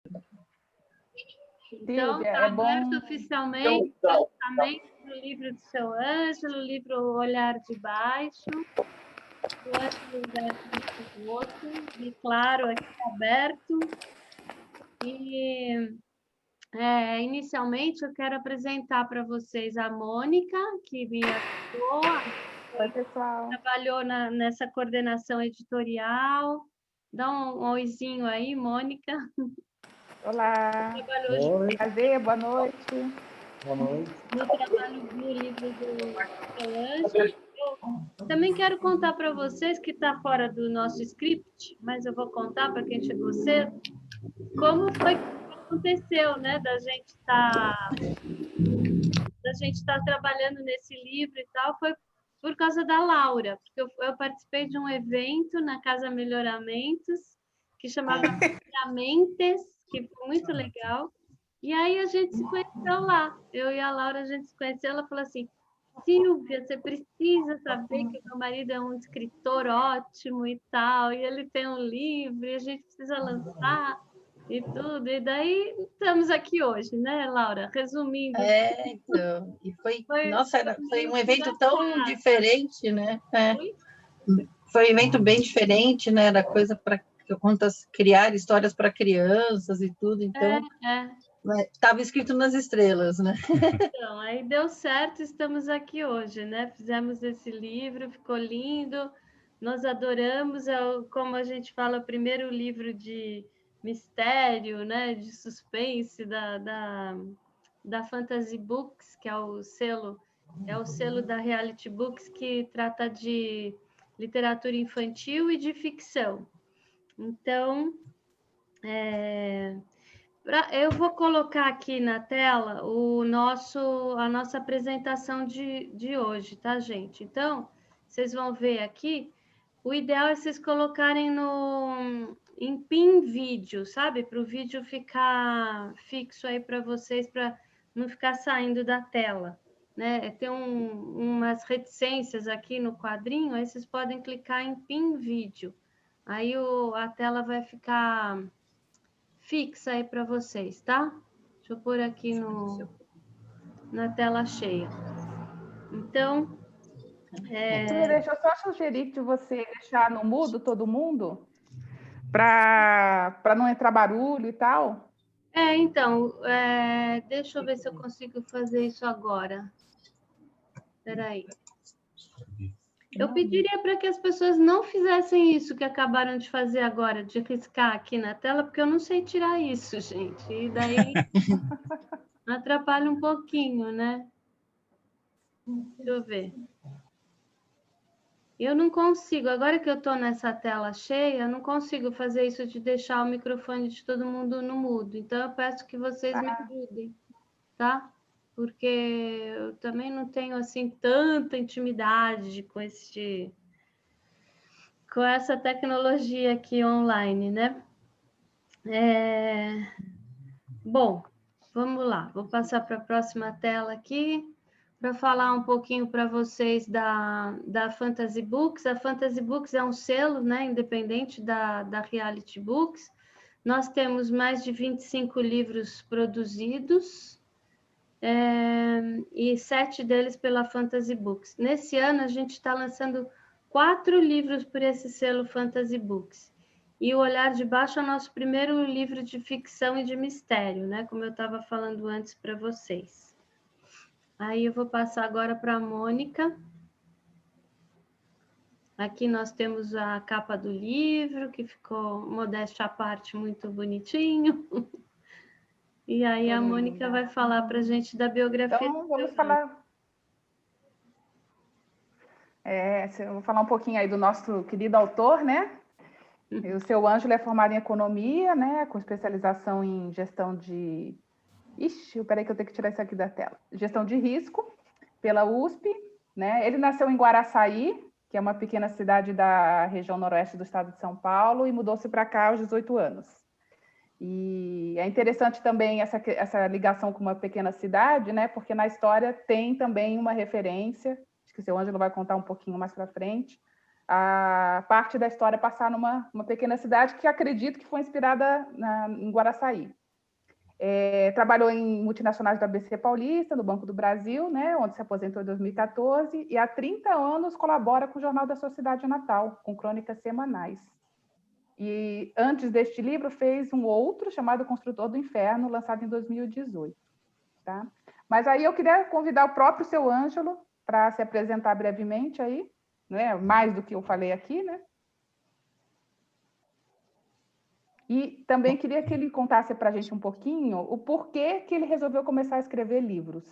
Então, Silvia, está aberto oficialmente o lançamento do livro do seu Ângelo, o livro O Olhar de Baixo, do Ângelo Humberto Rossi, e claro, aqui aberto. E inicialmente eu quero apresentar para vocês a Mônica, que me ajudou, Oi, pessoal. trabalhou nessa coordenação editorial. Dá um oizinho aí, Mônica. Olá. Oi, Prazer, boa noite. boa noite. No trabalho do livro do seu Ângelo. Eu também quero contar para vocês, que está fora do nosso script, mas eu vou contar para quem chegou cedo, como foi que aconteceu, né, da gente estar trabalhando nesse livro e tal, foi por causa da Laura, porque eu participei de um evento na Casa Melhoramentos, que chamava Melhoramentes, que foi muito legal, e aí a gente se conheceu lá, eu e a Laura, a gente se conheceu, ela falou assim, Silvia, você precisa saber que o meu marido é um escritor ótimo e tal, e ele tem um livro, e a gente precisa lançar e tudo. E daí estamos aqui hoje, né, Laura? Resumindo. Então, e Foi foi um evento tão engraçado. diferente, né? Oi? Foi um evento bem diferente, né? Era coisa para criar histórias para crianças e tudo, então estava escrito nas estrelas, né? Então, aí deu certo, estamos aqui hoje, né? Fizemos esse livro, ficou lindo, nós adoramos, como a gente fala, o primeiro livro de mistério, né? De suspense da Fantasy Books, que é o selo da Reality Books, que trata de literatura infantil e de ficção. Então, eu vou colocar aqui na tela a nossa apresentação de hoje, tá, gente? Então, vocês vão ver aqui, o ideal é vocês colocarem em pin vídeo, sabe? Para o vídeo ficar fixo aí para vocês, para não ficar saindo da tela, né? Tem umas reticências aqui no quadrinho, aí vocês podem clicar em pin vídeo. Aí a tela vai ficar fixa aí para vocês, tá? Deixa eu pôr aqui na tela cheia. Então, Deixa eu só sugerir que você deixar no mudo todo mundo, para não entrar barulho e tal. Então, deixa eu ver se eu consigo fazer isso agora. Espera aí. Eu pediria para que as pessoas não fizessem isso que acabaram de fazer agora, de riscar aqui na tela, porque eu não sei tirar isso, gente. E daí atrapalha um pouquinho, né? Deixa eu ver. Eu não consigo, agora que eu estou nessa tela cheia, eu não consigo fazer isso de deixar o microfone de todo mundo no mudo. Então, eu peço que vocês me ajudem, tá? Porque eu também não tenho, assim, tanta intimidade com essa tecnologia aqui online, né? Bom, vamos lá. Vou passar para a próxima tela aqui, para falar um pouquinho para vocês da Fantasy Books. A Fantasy Books é um selo, né, independente da Reality Books. Nós temos mais de 25 livros produzidos, e 7 deles pela Fantasy Books. Nesse ano, a gente está lançando 4 livros por esse selo Fantasy Books. E O Olhar de Baixo é o nosso primeiro livro de ficção e de mistério, né? Como eu estava falando antes para vocês. Aí eu vou passar agora para a Mônica. Aqui nós temos a capa do livro, que ficou, modéstia à parte, muito bonitinho. E aí a Mônica vai falar para a gente da biografia. Então, vamos falar. Eu vou falar um pouquinho aí do nosso querido autor, né? O seu Ângelo é formado em economia, né? Com especialização em gestão de... peraí que eu tenho que tirar isso aqui da tela. Gestão de risco, pela USP, né? Ele nasceu em Guaraçaí, que é uma pequena cidade da região noroeste do estado de São Paulo, e mudou-se para cá aos 18 anos. E é interessante também essa ligação com uma pequena cidade, né? Porque na história tem também uma referência, acho que o seu Ângelo vai contar um pouquinho mais para frente, a parte da história passar numa pequena cidade que acredito que foi inspirada em Guaraçaí. Trabalhou em multinacionais do ABC Paulista, no Banco do Brasil, né, onde se aposentou em 2014, e há 30 anos colabora com o Jornal da sua cidade natal, com crônicas semanais. E antes deste livro fez um outro chamado Construtor do Inferno, lançado em 2018. Tá? Mas aí eu queria convidar o próprio seu Ângelo para se apresentar brevemente aí, né? Mais do que eu falei aqui, né? E também queria que ele contasse para a gente um pouquinho o porquê que ele resolveu começar a escrever livros.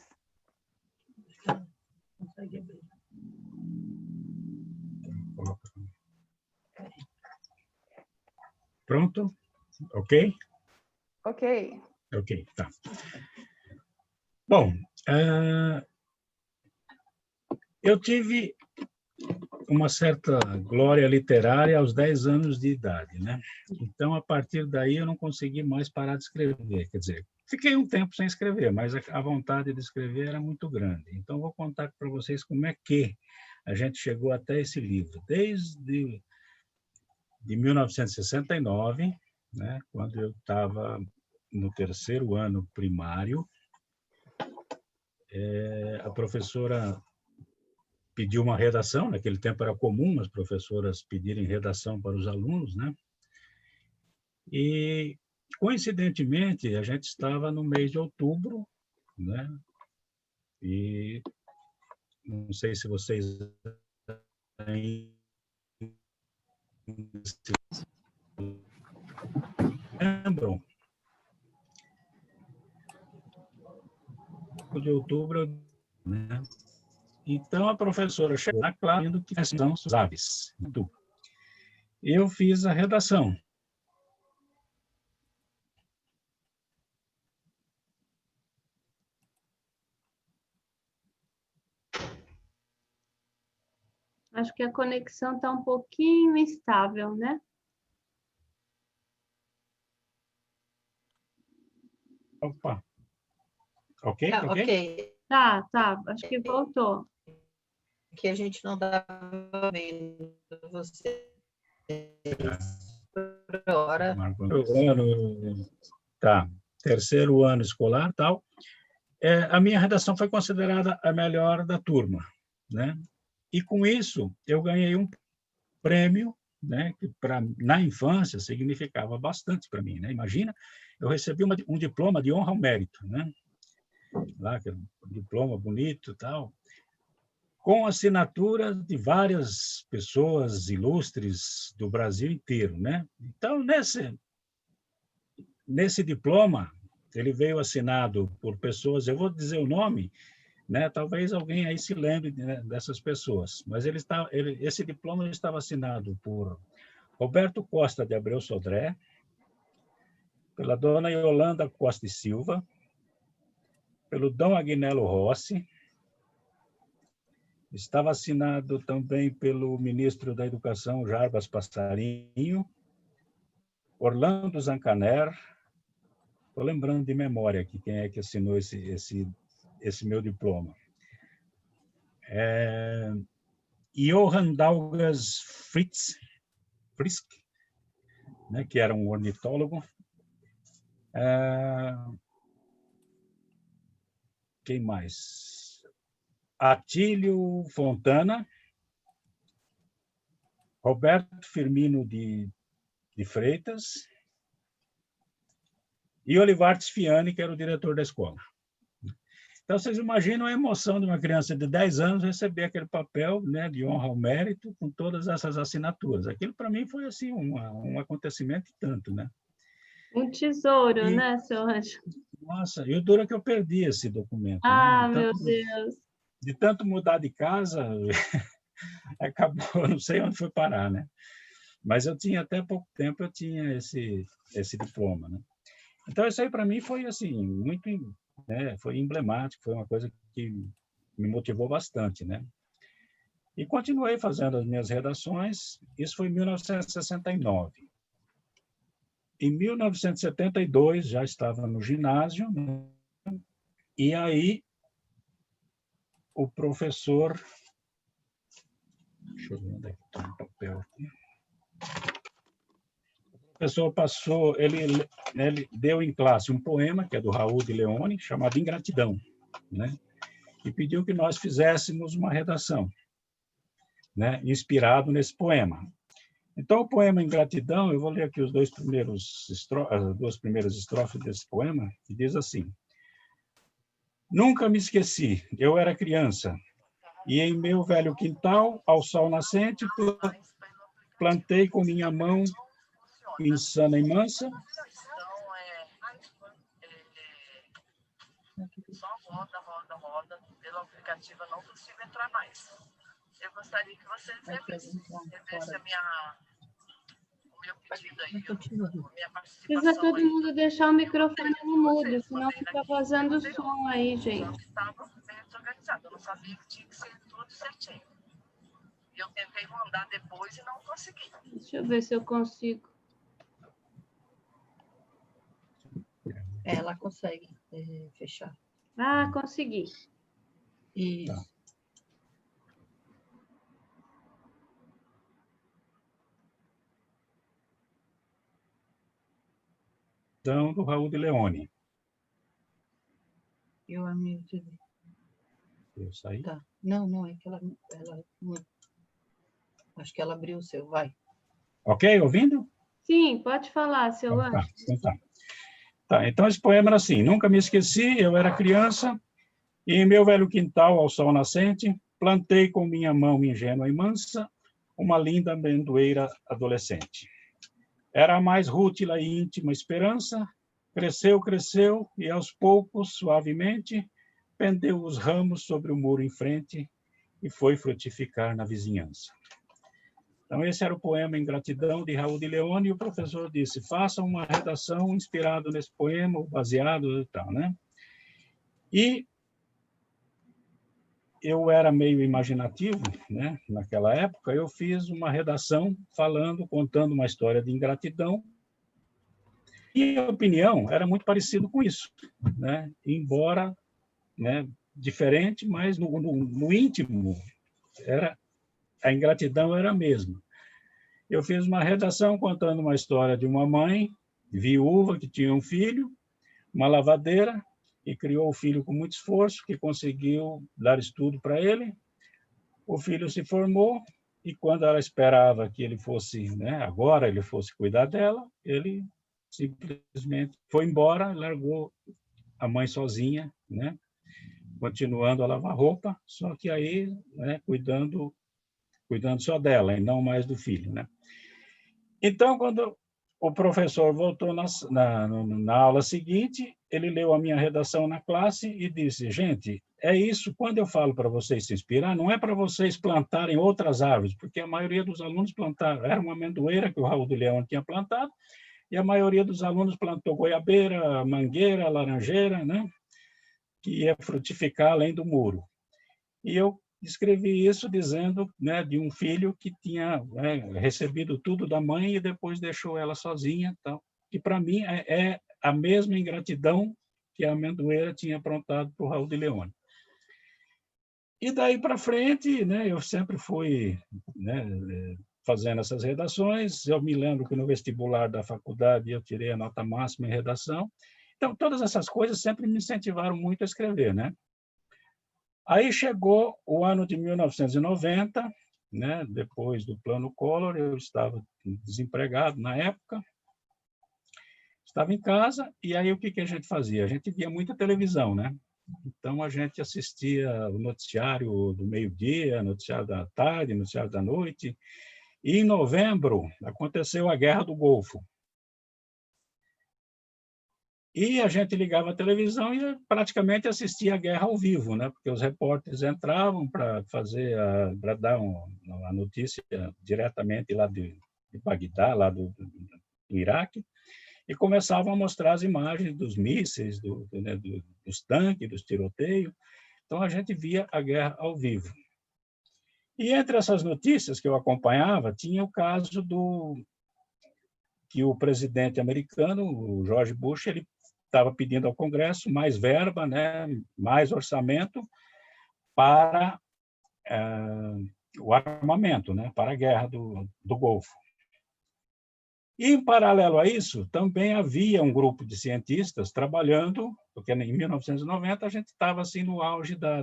Pronto? Ok? Ok. Ok, tá. Bom, eu tive uma certa glória literária aos 10 anos de idade, né? Então, a partir daí, eu não consegui mais parar de escrever. Quer dizer, fiquei um tempo sem escrever, mas a vontade de escrever era muito grande. Então, vou contar para vocês como é que a gente chegou até esse livro. Desde 1969, né, quando eu estava no 3º ano primário, a professora pediu uma redação. Naquele tempo era comum as professoras pedirem redação para os alunos, né? E, coincidentemente, a gente estava no mês de outubro, né? E não sei se vocês lembram, de outubro, né? Então, a professora chegou na classe dizendo que são as aves. Eu fiz a redação. Acho que a conexão está um pouquinho instável, né? Opa. Ok? Ah, ok. Tá. Acho que voltou. Que a gente não estava vendo você por hora. Tá. 3º ano escolar, tal. A minha redação foi considerada a melhor da turma, né? E com isso eu ganhei um prêmio, né? Que na infância significava bastante para mim, né? Imagina, eu recebi um diploma de honra ao mérito, né? Lá, que era um diploma bonito, tal, com assinatura de várias pessoas ilustres do Brasil inteiro, né? Então, nesse diploma, ele veio assinado por pessoas, eu vou dizer o nome, né? Talvez alguém aí se lembre, né, dessas pessoas, mas esse diploma estava assinado por Roberto Costa de Abreu Sodré, pela dona Yolanda Costa e Silva, pelo Dom Agnello Rossi, estava assinado também pelo ministro da Educação, Jarbas Passarinho, Orlando Zancaner. Estou lembrando de memória aqui quem é que assinou esse meu diploma. Johann Daugas Frisk, né, que era um ornitólogo. Quem mais? Atílio Fontana, Roberto Firmino de Freitas e Olivar Tisfiani, que era o diretor da escola. Então, vocês imaginam a emoção de uma criança de 10 anos receber aquele papel, né, de honra ao mérito com todas essas assinaturas. Aquilo, para mim, foi assim, um acontecimento e tanto, né? Um tesouro, né, seu Ângelo? Nossa, e o duro é que eu perdi esse documento. Ah, né? meu Deus! De tanto mudar de casa, acabou, não sei onde foi parar, né? Mas eu tinha, até pouco tempo, eu tinha esse diploma, né? Então, isso aí, para mim, foi, assim, muito, né, foi emblemático, foi uma coisa que me motivou bastante, né? E continuei fazendo as minhas redações. Isso foi em 1969. Em 1972, já estava no ginásio, né? E aí o professor Deixa eu ver onde é que está o papel aqui. O professor passou, ele deu em classe um poema, que é do Raul de Leone, chamado Ingratidão, né? E pediu que nós fizéssemos uma redação, né, inspirado nesse poema. Então, o poema Ingratidão, eu vou ler aqui as duas primeiras estrofes desse poema, que diz assim: Nunca me esqueci, eu era criança, e em meu velho quintal, ao sol nascente, plantei com minha mão insana e mansa. Só roda, roda, roda. Pelo aplicativo eu não consigo entrar mais. Eu gostaria que vocês revessem o meu pedido aí, a minha participação. Precisa todo mundo deixar o microfone no mudo, senão fica vazando som aí, gente. Eu estava bem desorganizada, eu não sabia que tinha que ser tudo certinho. E eu tentei mandar depois e não consegui. Deixa eu ver se eu consigo. Ela consegue fechar. Ah, consegui. Isso. Tá. Então, do Raul de Leone. Eu amigo de... Eu saí? Tá. Não, é que ela acho que ela abriu o seu, vai. Ok, ouvindo? Sim, pode falar, seu Então, anjo. então, esse poema era assim: Nunca me esqueci, eu era criança, e em meu velho quintal, ao sol nascente, plantei com minha mão ingênua e mansa uma linda amendoeira adolescente. Era a mais rútila e íntima esperança, cresceu, cresceu, e aos poucos, suavemente, pendeu os ramos sobre o muro em frente e foi frutificar na vizinhança. Então, esse era o poema Ingratidão, de Raul de Leone, e o professor disse, faça uma redação inspirada nesse poema, baseado e tal, né? E eu era meio imaginativo, né? Naquela época, eu fiz uma redação contando uma história de ingratidão, e a opinião era muito parecido com isso, né? Embora, né, diferente, mas no íntimo, a ingratidão era a mesma. Eu fiz uma redação contando uma história de uma mãe viúva que tinha um filho, uma lavadeira, e criou o filho com muito esforço, que conseguiu dar estudo para ele. O filho se formou, e quando ela esperava que ele fosse, né, agora ele fosse cuidar dela, ele simplesmente foi embora, largou a mãe sozinha, né, continuando a lavar roupa, só que aí, né, cuidando só dela e não mais do filho, né? Então, quando o professor voltou na aula seguinte, ele leu a minha redação na classe e disse, gente, é isso, quando eu falo para vocês se inspirar, não é para vocês plantarem outras árvores, porque a maioria dos alunos plantaram, era uma amendoeira que o Raul de Leão tinha plantado, e a maioria dos alunos plantou goiabeira, mangueira, laranjeira, né, que ia frutificar além do muro. E eu escrevi isso dizendo, né, de um filho que tinha, né, recebido tudo da mãe e depois deixou ela sozinha, tal. Que para mim é a mesma ingratidão que a amendoeira tinha aprontado para o Raul de Leone. E daí para frente, né, eu sempre fui, né, fazendo essas redações. Eu me lembro que no vestibular da faculdade eu tirei a nota máxima em redação. Então, todas essas coisas sempre me incentivaram muito a escrever, né? Aí chegou o ano de 1990, né, depois do Plano Collor, eu estava desempregado na época, estava em casa, e aí o que a gente fazia? A gente via muita televisão, né? Então, a gente assistia o noticiário do meio-dia, noticiário da tarde, noticiário da noite, e em novembro aconteceu a Guerra do Golfo. E a gente ligava a televisão e praticamente assistia a guerra ao vivo, né? Porque os repórteres entravam para dar a notícia diretamente lá de Bagdá, lá do Iraque, e começavam a mostrar as imagens dos mísseis, dos tanques, dos tiroteios. Então a gente via a guerra ao vivo. E entre essas notícias que eu acompanhava, tinha o caso que o presidente americano, o George Bush, ele estava pedindo ao Congresso mais verba, né, mais orçamento para o armamento, né, para a guerra do Golfo. E, em paralelo a isso, também havia um grupo de cientistas trabalhando, porque em 1990 a gente estava assim, no auge da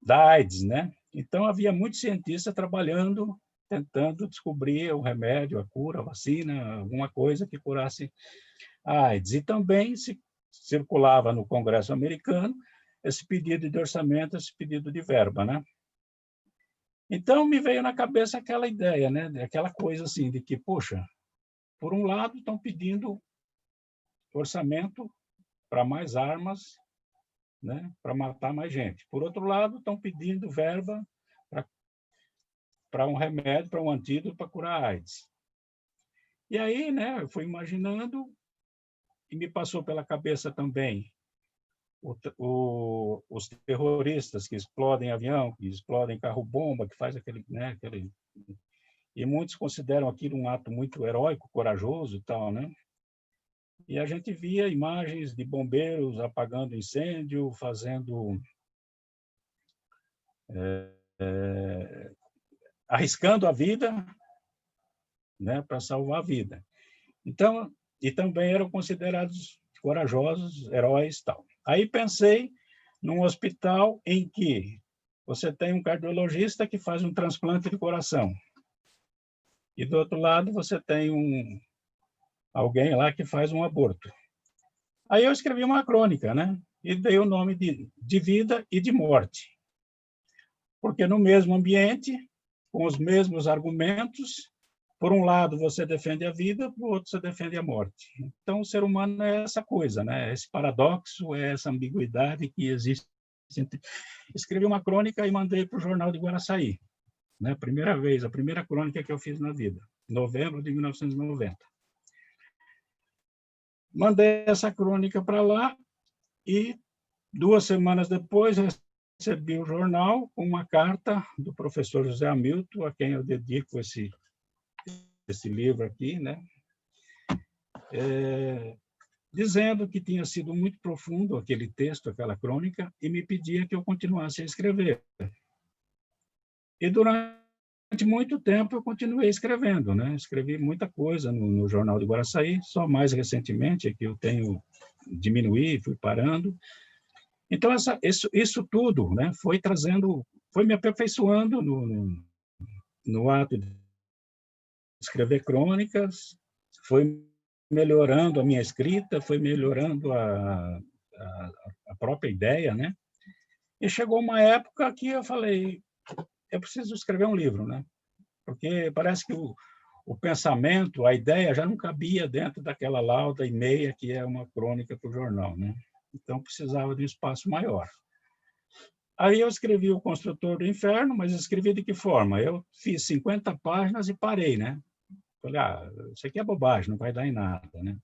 AIDS, né? Então, havia muitos cientistas trabalhando, tentando descobrir o remédio, a cura, a vacina, alguma coisa que curasse a AIDS. E também se circulava no Congresso americano esse pedido de orçamento, esse pedido de verba, né? Então, me veio na cabeça aquela ideia, né? Aquela coisa assim, de que, poxa, por um lado, estão pedindo orçamento para mais armas, né? Para matar mais gente. Por outro lado, estão pedindo verba para um remédio, para um antídoto para curar a AIDS. E aí, né, eu fui imaginando e me passou pela cabeça também os terroristas que explodem avião, que explodem carro-bomba, que faz aquele... E muitos consideram aquilo um ato muito heróico, corajoso e tal, né? E a gente via imagens de bombeiros apagando incêndio, fazendo... arriscando a vida, né, para salvar a vida. Então, e também eram considerados corajosos, heróis e tal. Aí pensei num hospital em que você tem um cardiologista que faz um transplante de coração. E do outro lado você tem alguém lá que faz um aborto. Aí eu escrevi uma crônica, né? E dei o nome de vida e de morte. Porque no mesmo ambiente, com os mesmos argumentos, por um lado você defende a vida, por outro você defende a morte. Então o ser humano é essa coisa, né? Esse paradoxo, é essa ambiguidade que existe. Escrevi uma crônica e mandei para o Jornal de Guaraçaí, né? Primeira vez, a primeira crônica que eu fiz na vida, novembro de 1990. Mandei essa crônica para lá e 2 semanas depois recebi o jornal com uma carta do professor José Hamilton, a quem eu dedico esse livro aqui, né? Dizendo que tinha sido muito profundo aquele texto, aquela crônica, e me pedia que eu continuasse a escrever. E durante muito tempo eu continuei escrevendo, né? Escrevi muita coisa no Jornal de Guaraçaí, só mais recentemente é que eu tenho diminuído, fui parando. Então, isso tudo, né, foi me aperfeiçoando no ato de escrever crônicas, foi melhorando a minha escrita, foi melhorando a própria ideia, né? E chegou uma época que eu falei, eu preciso escrever um livro, né? Porque parece que o pensamento, a ideia já não cabia dentro daquela lauda e meia que é uma crônica para o jornal, né? Então precisava de um espaço maior. Aí eu escrevi O Construtor do Inferno, mas escrevi de que forma? Eu fiz 50 páginas e parei, né? Falei, isso aqui é bobagem, não vai dar em nada, né?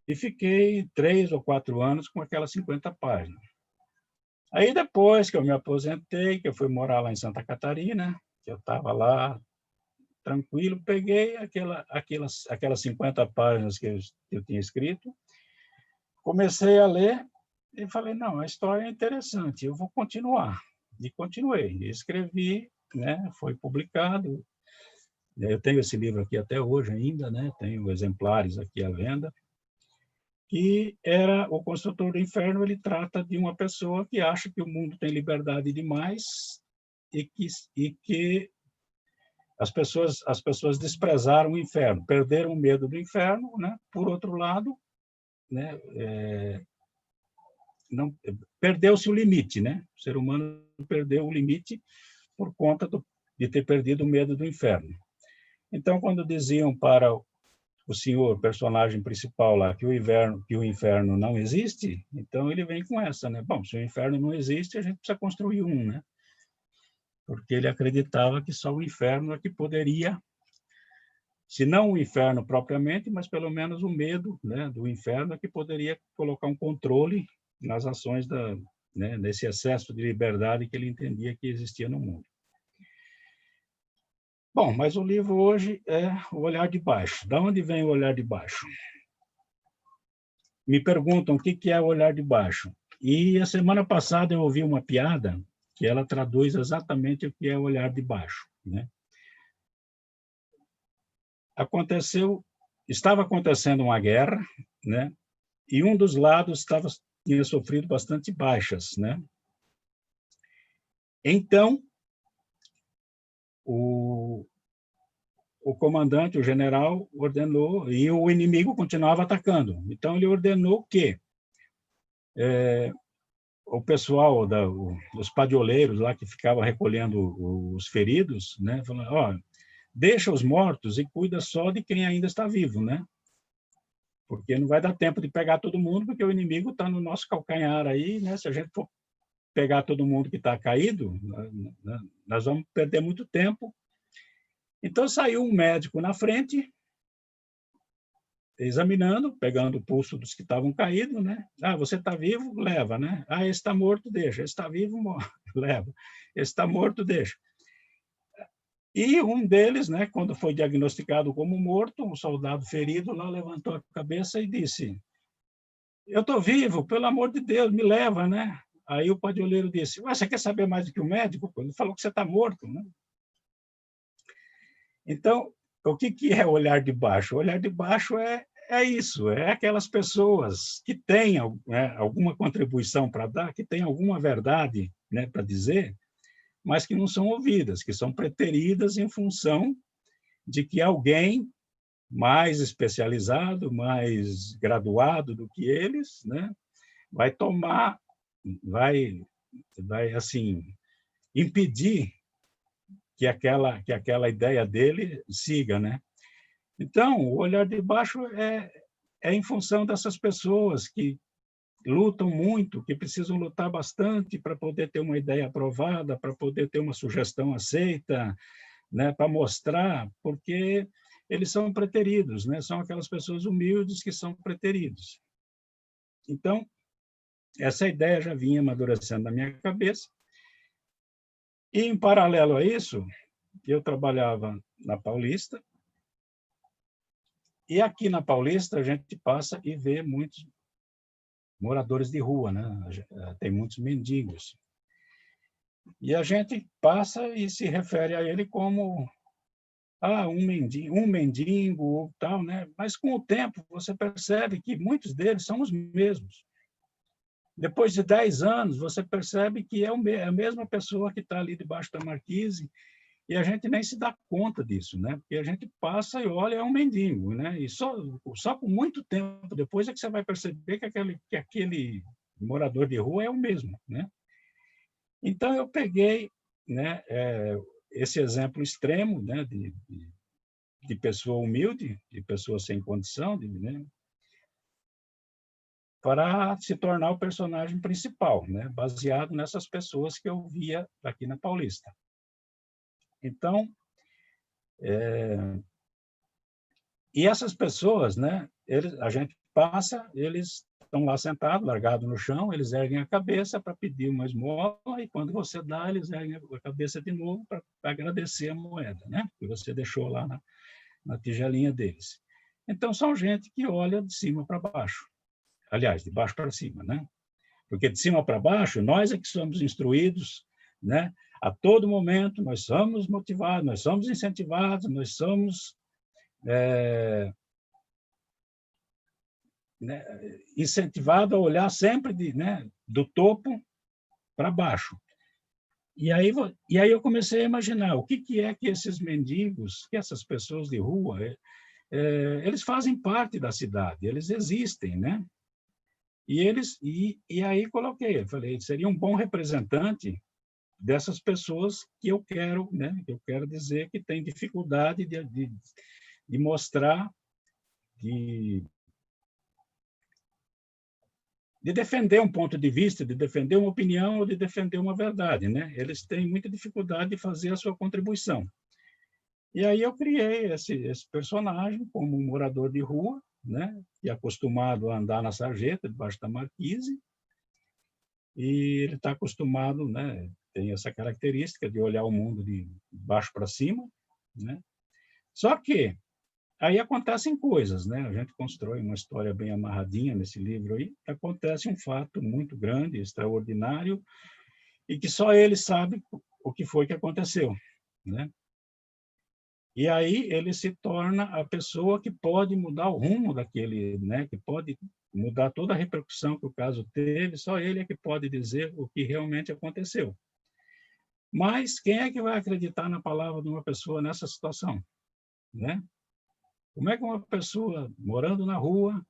E fiquei 3 ou 4 anos com aquelas 50 páginas. Aí depois que eu me aposentei, que eu fui morar lá em Santa Catarina, que eu estava lá tranquilo, peguei aquelas 50 páginas que eu tinha escrito, comecei a ler e falei, não, a história é interessante, eu vou continuar. E continuei, escrevi, né? Foi publicado. Eu tenho esse livro aqui até hoje ainda, né? Tenho exemplares aqui à venda. Que era O Construtor do Inferno, ele trata de uma pessoa que acha que o mundo tem liberdade demais e que as pessoas desprezaram o inferno, perderam o medo do inferno, né? Por outro lado, né? Não perdeu-se o limite, né? O ser humano perdeu o limite por conta de ter perdido o medo do inferno. Então, quando diziam para o senhor, personagem principal lá, que o inferno não existe, então ele vem com essa, né? Bom, se o inferno não existe, a gente precisa construir um, né? Porque ele acreditava que só o inferno é que poderia, se não o inferno propriamente, mas pelo menos o medo, né, do inferno é que poderia colocar um controle nas ações né, nesse excesso de liberdade que ele entendia que existia no mundo. Bom, mas o livro hoje é O Olhar de Baixo. Da onde vem o olhar de baixo? Me perguntam o que é o olhar de baixo. E a semana passada eu ouvi uma piada que ela traduz exatamente o que é o olhar de baixo, né? Estava acontecendo uma guerra, né? E um dos lados tinha sofrido bastante baixas, né? Então, o comandante, o general, ordenou, e o inimigo continuava atacando. Então, ele ordenou que o pessoal, os padioleiros lá que ficava recolhendo os feridos, né, falando, ó, deixa os mortos e cuida só de quem ainda está vivo, né? Porque não vai dar tempo de pegar todo mundo, porque o inimigo está no nosso calcanhar aí, né? Se a gente for pegar todo mundo que está caído, nós vamos perder muito tempo. Então, saiu um médico na frente, examinando, pegando o pulso dos que estavam caídos, né? Ah, você está vivo? Leva, né? Ah, esse está morto? Deixa. Esse está vivo? Leva. Esse está morto? Deixa. E um deles, né, quando foi diagnosticado como morto, um soldado ferido lá levantou a cabeça e disse: eu estou vivo, pelo amor de Deus, me leva, né? Aí o padroeiro disse: você quer saber mais do que o médico? Ele falou que você está morto, né? Então, o que é o olhar de baixo? O olhar de baixo é isso, é aquelas pessoas que têm, né, alguma contribuição para dar, que têm alguma verdade, né, para dizer, mas que não são ouvidas, que são preteridas em função de que alguém mais especializado, mais graduado do que eles, né, vai tomar, vai assim, impedir que aquela ideia dele siga, né? Então, o olhar de baixo é em função dessas pessoas que lutam muito, que precisam lutar bastante para poder ter uma ideia aprovada, para poder ter uma sugestão aceita, né, para mostrar, porque eles são preteridos, né? São aquelas pessoas humildes que são preteridos. Então, essa ideia já vinha amadurecendo na minha cabeça. E, em paralelo a isso, eu trabalhava na Paulista, e aqui na Paulista a gente passa e vê muitos moradores de rua, né? Tem muitos mendigos. E a gente passa e se refere a ele como um mendigo ou tal, né? Mas com o tempo você percebe que muitos deles são os mesmos. Depois de 10 anos, você percebe que é a mesma pessoa que está ali debaixo da marquise, e a gente nem se dá conta disso, né? Porque a gente passa e olha, é um mendigo, né? E só com muito tempo depois é que você vai perceber que aquele morador de rua é o mesmo, né? Então, eu peguei, né, esse exemplo extremo, né, de pessoa humilde, de pessoa sem condição, né, para se tornar o personagem principal, né, baseado nessas pessoas que eu via aqui na Paulista. Então, e essas pessoas, né, a gente passa, eles estão lá sentados, largados no chão, eles erguem a cabeça para pedir uma esmola, e quando você dá, eles erguem a cabeça de novo para agradecer a moeda, né, que você deixou lá na tigelinha deles. Então, são gente que olha de cima para baixo. Aliás, de baixo para cima, né? Porque de cima para baixo, nós é que somos instruídos, né? A todo momento, nós somos motivados, nós somos incentivados, nós somos né, incentivados a olhar sempre do topo para baixo. E aí eu comecei a imaginar o que é que esses mendigos, que essas pessoas de rua, eles fazem parte da cidade, eles existem, né? E aí coloquei, falei, seria um bom representante dessas pessoas que eu quero, né? Que eu quero dizer que tem dificuldade de mostrar, de defender um ponto de vista, de defender uma opinião ou de defender uma verdade, né? Eles têm muita dificuldade de fazer a sua contribuição. E aí eu criei esse personagem como um morador de rua, né? E acostumado a andar na sarjeta, debaixo da marquise, e ele está acostumado, né? Tem essa característica de olhar o mundo de baixo para cima, né? Só que aí acontecem coisas, né? A gente constrói uma história bem amarradinha nesse livro aí. Acontece um fato muito grande, extraordinário, e que só ele sabe o que foi que aconteceu, né? E aí ele se torna a pessoa que pode mudar o rumo daquele, né? Que pode mudar toda a repercussão que o caso teve. Só ele é que pode dizer o que realmente aconteceu. Mas quem é que vai acreditar na palavra de uma pessoa nessa situação, né? Como é que uma pessoa morando na rua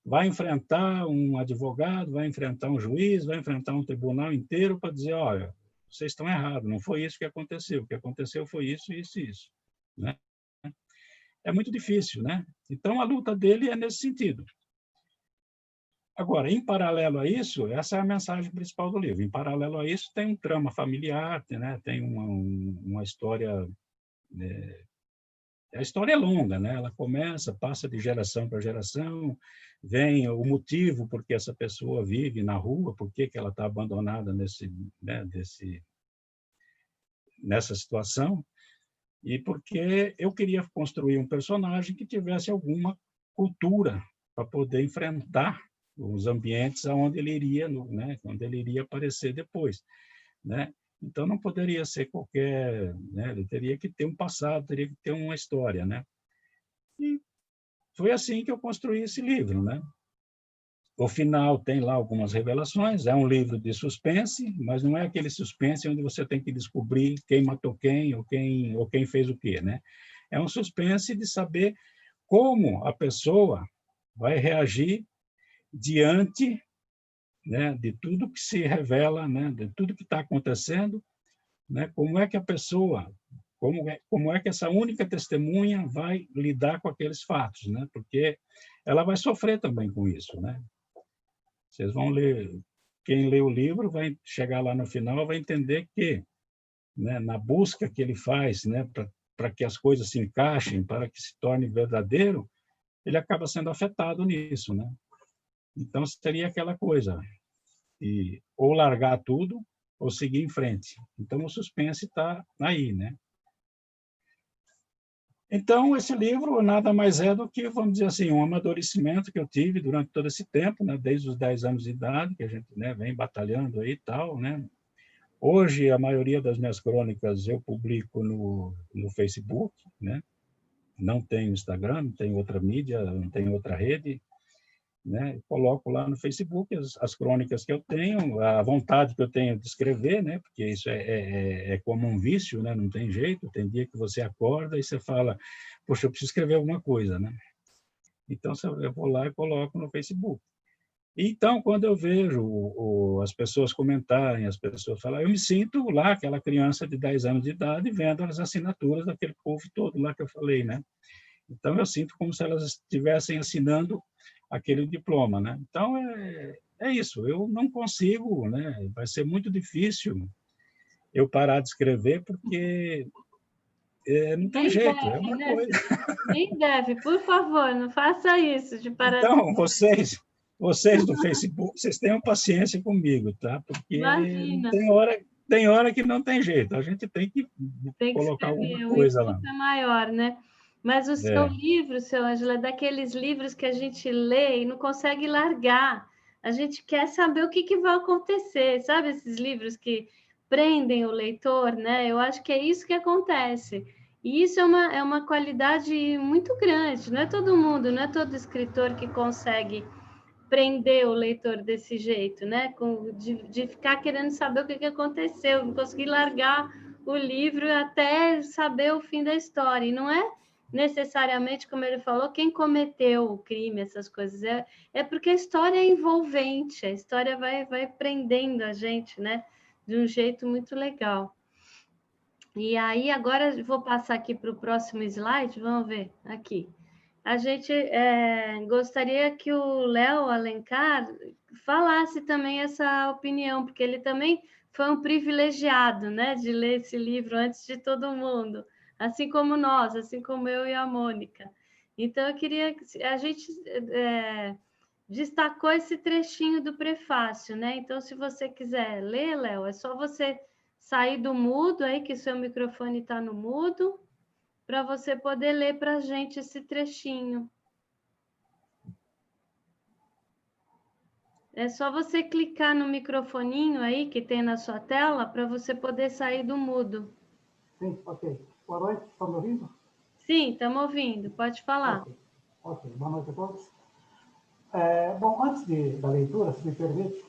vai enfrentar um advogado, vai enfrentar um juiz, vai enfrentar um tribunal inteiro para dizer, olha, vocês estão errados, não foi isso que aconteceu, o que aconteceu foi isso, isso e isso, né? É muito difícil, né? Então, a luta dele é nesse sentido. Agora, em paralelo a isso, essa é a mensagem principal do livro. Em paralelo a isso, tem um trama familiar, né? Tem uma história... A história é longa, né? Ela começa, passa de geração para geração, vem o motivo por que essa pessoa vive na rua, por que ela está abandonada nessa situação, e porque eu queria construir um personagem que tivesse alguma cultura para poder enfrentar os ambientes aonde ele iria, né? Onde ele iria aparecer depois, né? Então não poderia ser qualquer, né? Ele teria que ter um passado, teria que ter uma história, né? E foi assim que eu construí esse livro, né? O final tem lá algumas revelações, é um livro de suspense, mas não é aquele suspense onde você tem que descobrir quem matou quem ou quem fez o quê, né? É um suspense de saber como a pessoa vai reagir diante, né, de tudo que se revela, né, de tudo que está acontecendo, né? Como é que a pessoa, como é que essa única testemunha vai lidar com aqueles fatos, né? Porque ela vai sofrer também com isso, né? Vocês vão ler, quem lê o livro vai chegar lá no final, vai entender que, né, na busca que ele faz, né, para que as coisas se encaixem, para que se torne verdadeiro, ele acaba sendo afetado nisso, né? Então seria aquela coisa, e ou largar tudo ou seguir em frente. Então o suspense está aí, né? Então, esse livro nada mais é do que, vamos dizer assim, um amadurecimento que eu tive durante todo esse tempo, né? Desde os 10 anos de idade, que a gente, né, vem batalhando aí e tal, né? Hoje, a maioria das minhas crônicas eu publico no Facebook, né? Não tenho Instagram, não tenho outra mídia, não tenho outra rede, né? Coloco lá no Facebook as crônicas que eu tenho, a vontade que eu tenho de escrever, né? Porque isso é como um vício, né? Não tem jeito. Tem dia que você acorda e você fala, poxa, eu preciso escrever alguma coisa, né? Então eu vou lá e coloco no Facebook. Então, quando eu vejo as pessoas comentarem, as pessoas falarem, eu me sinto lá, aquela criança de 10 anos de idade, vendo as assinaturas daquele povo todo lá que eu falei, né? Então, eu sinto como se elas estivessem assinando aquele diploma, né? Então, é isso. Eu não consigo, né? Vai ser muito difícil eu parar de escrever, porque não tem jeito, deve, é uma né? coisa. Nem deve, por favor, não faça isso de parar. Então, vocês do Facebook, vocês tenham paciência comigo, tá? Porque Imagina. tem hora que não tem jeito, a gente tem que colocar escrever, alguma o coisa lá. intuito é maior, né? Mas o seu livro, seu Ângelo, é daqueles livros que a gente lê e não consegue largar. A gente quer saber o que vai acontecer, sabe? Esses livros que prendem o leitor, né? Eu acho que é isso que acontece. E isso é uma qualidade muito grande. Não é todo mundo, não é todo escritor que consegue prender o leitor desse jeito, né? De ficar querendo saber o que aconteceu, não conseguir largar o livro até saber o fim da história. E não é necessariamente, como ele falou, quem cometeu o crime, essas coisas. É porque a história é envolvente, a história vai prendendo a gente, né? De um jeito muito legal. E aí, agora vou passar aqui para o próximo slide, vamos ver aqui. A gente gostaria que o Léo Alencar falasse também essa opinião, porque ele também foi um privilegiado, né, de ler esse livro antes de todo mundo, assim como nós, assim como eu e a Mônica. Então, eu queria que a gente destacou esse trechinho do prefácio, né? Então, se você quiser ler, Léo, é só você sair do mudo aí, que seu microfone está no mudo, para você poder ler para a gente esse trechinho. É só você clicar no microfoninho aí que tem na sua tela para você poder sair do mudo. Sim, ok. Boa noite, estão me ouvindo? Sim, estamos ouvindo, pode falar. Ok, boa noite a todos. Bom, antes da leitura, se me permite,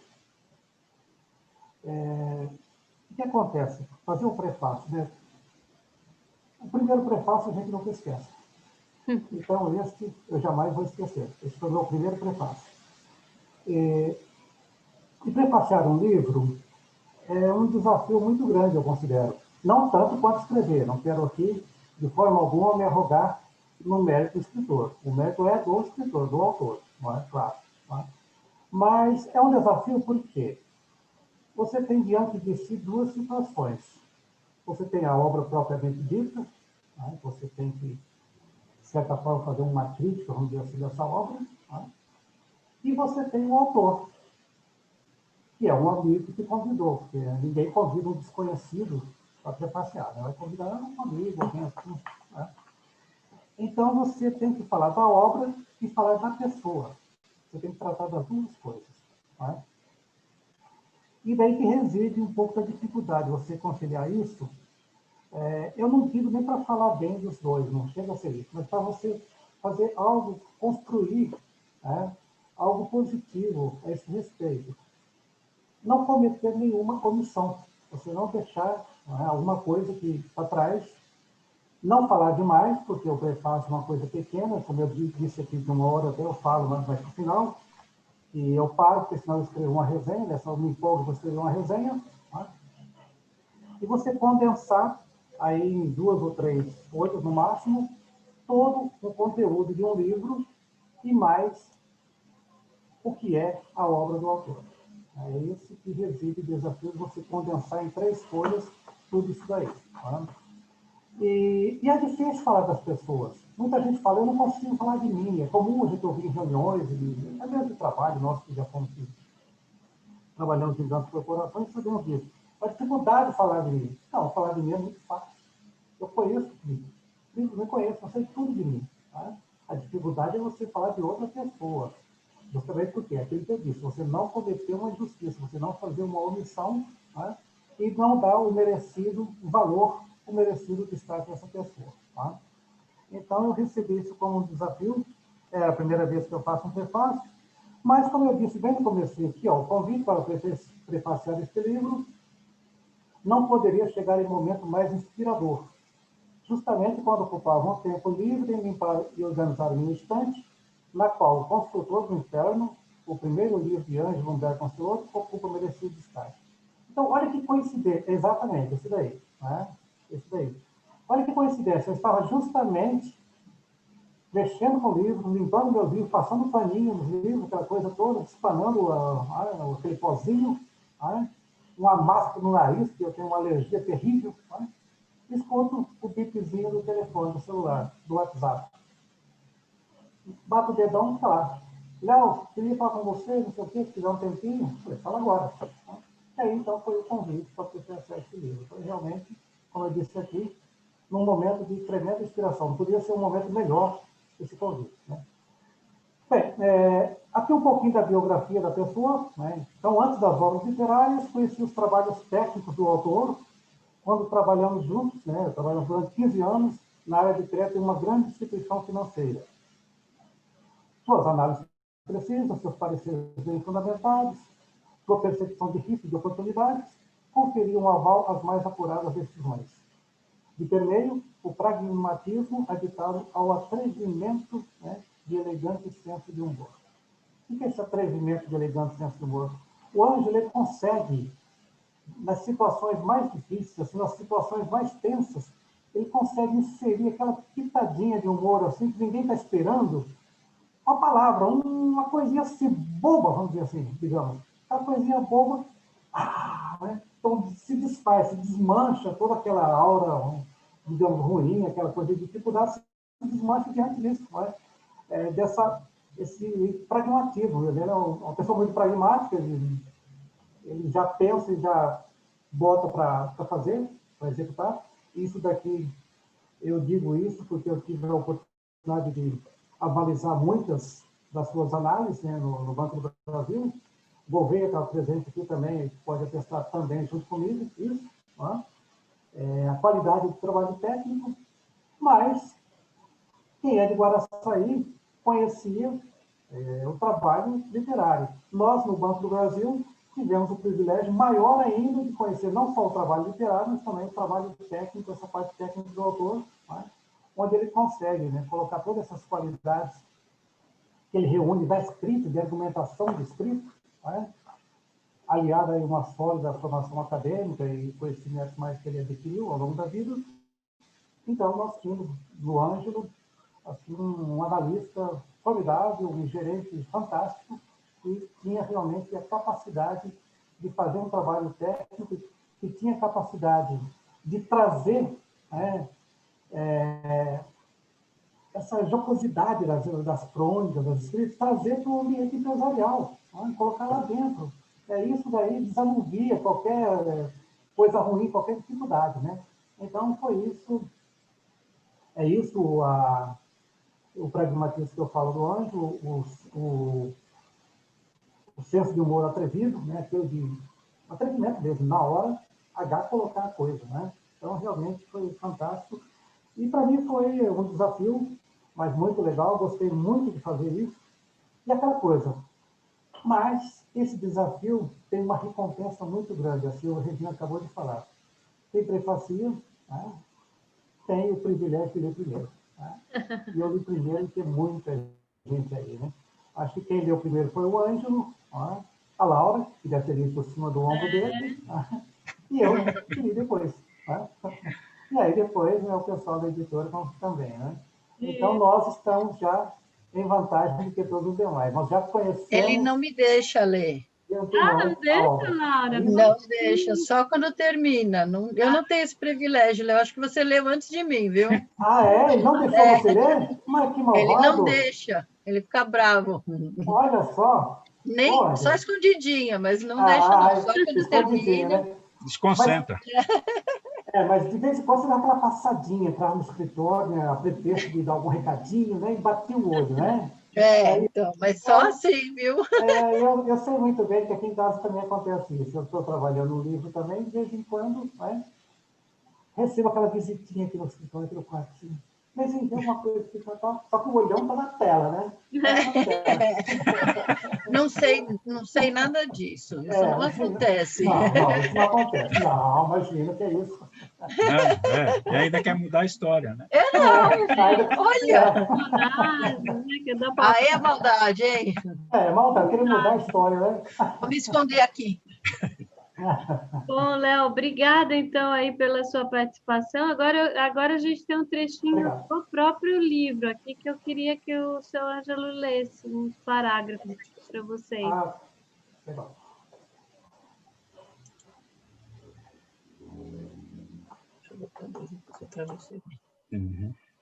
o que acontece? Fazer um prefácio, né? O primeiro prefácio a gente nunca esquece. Então, este eu jamais vou esquecer. Esse foi o meu primeiro prefácio. E prefaciar um livro é um desafio muito grande, eu considero. Não tanto quanto escrever. Não quero aqui, de forma alguma, me arrogar no mérito do escritor. O mérito é do escritor, do autor, não é? Claro. Não é? Mas é um desafio porque você tem diante de si duas situações. Você tem a obra propriamente dita, né? Você tem que, de certa forma, fazer uma crítica, vamos dizer assim, dessa obra, né? E você tem o autor, que é um amigo que te convidou, porque ninguém convida um desconhecido para prefaciar, né? Vai convidar um amigo, alguém assim, né? Então, você tem que falar da obra e falar da pessoa. Você tem que tratar das duas coisas, né? E daí que reside um pouco da dificuldade, você conciliar isso. Eu não digo nem para falar bem dos dois, não chega a ser isso, mas para você fazer algo, construir, né, algo positivo a esse respeito. Não cometer nenhuma omissão, você não deixar, né, alguma coisa que para trás, não falar demais, porque eu prefácio uma coisa pequena, como eu disse aqui de uma hora até eu falo, mas no final, e eu paro, porque senão eu escrevo uma resenha, né, só me empolgo para escrever uma resenha, né, e você condensar aí em 2 ou 3 folhas, no máximo, todo o conteúdo de um livro e mais o que é a obra do autor. É esse que reside o desafio de você condensar em 3 folhas tudo isso daí. Tá? E é difícil falar das pessoas. Muita gente fala, eu não consigo falar de mim. É comum a gente ouvir em reuniões, é mesmo de trabalho, nós que já fomos trabalhamos em grandes corporações, sabemos disso. A dificuldade de falar de mim. Não, falar de mim é muito fácil. Eu conheço tudo. Eu me conheço, eu sei tudo de mim. Tá? A dificuldade é você falar de outra pessoa. Justamente porque, aquilo que eu disse, você não cometer uma injustiça, você não fazer uma omissão, tá? E não dar o merecido valor, o merecido destaque a essa pessoa. Tá? Então, eu recebi isso como um desafio. É a primeira vez que eu faço um prefácio. Mas, como eu disse bem no começo aqui, ó, o convite para prefaciar este livro não poderia chegar em momento mais inspirador. Justamente quando ocupava um tempo livre em limpar e organizar minha estante, na qual O Construtor do Inferno, o primeiro livro de Ângelo Humberto Ansel, ocupa merecido destaque. Então, olha que coincidência, exatamente, esse daí. Né? Esse daí. Olha que coincidência, eu estava justamente mexendo com o livro, limpando meu livro, passando paninho nos livros, aquela coisa toda, espanando aquele pozinho, né? Uma máscara no nariz, que eu tenho uma alergia terrível, né? Escuto o bipzinho do telefone, do celular, do WhatsApp. Bato o dedão e tá lá. Léo, queria falar com você, não sei o quê, se tiver um tempinho. Falei, fala agora. E aí, então, foi o convite para prefaciar esse livro. Foi realmente, como eu disse aqui, num momento de tremenda inspiração. Não podia ser um momento melhor esse convite. Né? Bem, aqui um pouquinho da biografia da pessoa. Né? Então, antes das obras literárias, conheci os trabalhos técnicos do autor, quando trabalhamos juntos, né? Trabalhamos durante 15 anos na área de crédito em uma grande instituição financeira. Suas análises precisas, seus pareceres bem fundamentados, sua percepção de risco e de oportunidades, conferiam um aval às mais apuradas decisões. De permeio, o pragmatismo aditado ao atrevimento, né, de elegante senso de humor. O que é esse atrevimento de elegante senso de humor? O Ângelo ele consegue, nas situações mais difíceis, assim, nas situações mais tensas, ele consegue inserir aquela pitadinha de humor assim que ninguém está esperando. Uma palavra, uma coisinha assim, boba, vamos dizer assim, digamos. Aquela coisinha boba, né? Então se desfaz, se desmancha toda aquela aura, digamos, ruim, aquela coisa de dificuldade, se desmancha diante disso, né? Esse pragmatismo. Ele é uma pessoa muito pragmática, ele já pensa e já bota para fazer, para executar. Isso daqui Eu digo isso porque eu tive a oportunidade de avalizar muitas das suas análises, né, no Banco do Brasil. Gouveia está presente aqui também, pode atestar também junto comigo isso, né? A qualidade do trabalho técnico, mas quem é de Guaraçaí conhecia o trabalho literário. Nós, no Banco do Brasil, tivemos o privilégio maior ainda de conhecer não só o trabalho literário, mas também o trabalho técnico, essa parte técnica do autor, né? Onde ele consegue, né, colocar todas essas qualidades que ele reúne da escrita, de argumentação de escrita, né? Aliada a uma sólida formação acadêmica e conhecimentos mais que ele adquiriu ao longo da vida. Então, nós tínhamos no Ângelo assim, um analista formidável, um gerente fantástico, que tinha realmente a capacidade de fazer um trabalho técnico, que tinha capacidade de trazer, né, essa jocosidade das crônicas, das escritas, trazer para o ambiente empresarial, né, colocar lá dentro. Isso daí desanuvia qualquer coisa ruim, qualquer dificuldade, né? Então, foi isso. É isso o pragmatismo que eu falo do Ângelo, o senso de humor atrevido, né? Aquele de atrevimento mesmo, na hora, colocar a coisa, né? Então, realmente foi fantástico. E, para mim, foi um desafio, mas muito legal. Gostei muito de fazer isso. E aquela coisa. Mas esse desafio tem uma recompensa muito grande, assim o Regina acabou de falar. Tem prefacia, né? Tem o privilégio de ler primeiro. Né? E eu li primeiro, e tem muita gente aí, né? Acho que quem leu primeiro foi o Ângelo, né? A Laura, que deve ter lido por cima do ombro dele, né? E eu, que li depois. Né? E aí depois, né, o pessoal da editora também, né? Então, nós estamos já em vantagem do que todos os demais. Nós já conhecemos... Ele não me deixa ler. Não deixa, Laura? Não deixa, só quando termina. Não, eu não tenho esse privilégio, eu acho que você leu antes de mim, viu? Ele não deixou você ler? Mas que malvado. Ele não deixa, ele fica bravo. Olha só. Nem, só escondidinha, mas não deixa não, só quando termina. Né? Desconcentra. Mas de vez em quando você dá aquela passadinha, entrar no escritório, né, a pretexto de dar algum recadinho, né, e bater o olho, né? Então, mas só assim, viu? Eu sei muito bem que aqui em casa também acontece isso. Eu estou trabalhando no livro também, de vez em quando, né, recebo aquela visitinha aqui no escritório, aqui no quartinho. Mas então, uma coisa que só que o olhão está na tela, né? Não sei nada disso. Isso não acontece. Não, isso não acontece. Não, imagina que é isso. E ainda quer mudar a história, né? Olha! Aí é maldade, hein? Maldade, querer mudar a história, né? Vou me esconder aqui. Bom, Léo, obrigada, então, aí pela sua participação. Agora a gente tem um trechinho do próprio livro aqui que eu queria que o seu Ângelo lesse uns parágrafos para vocês. Legal. Deixa eu botar para você.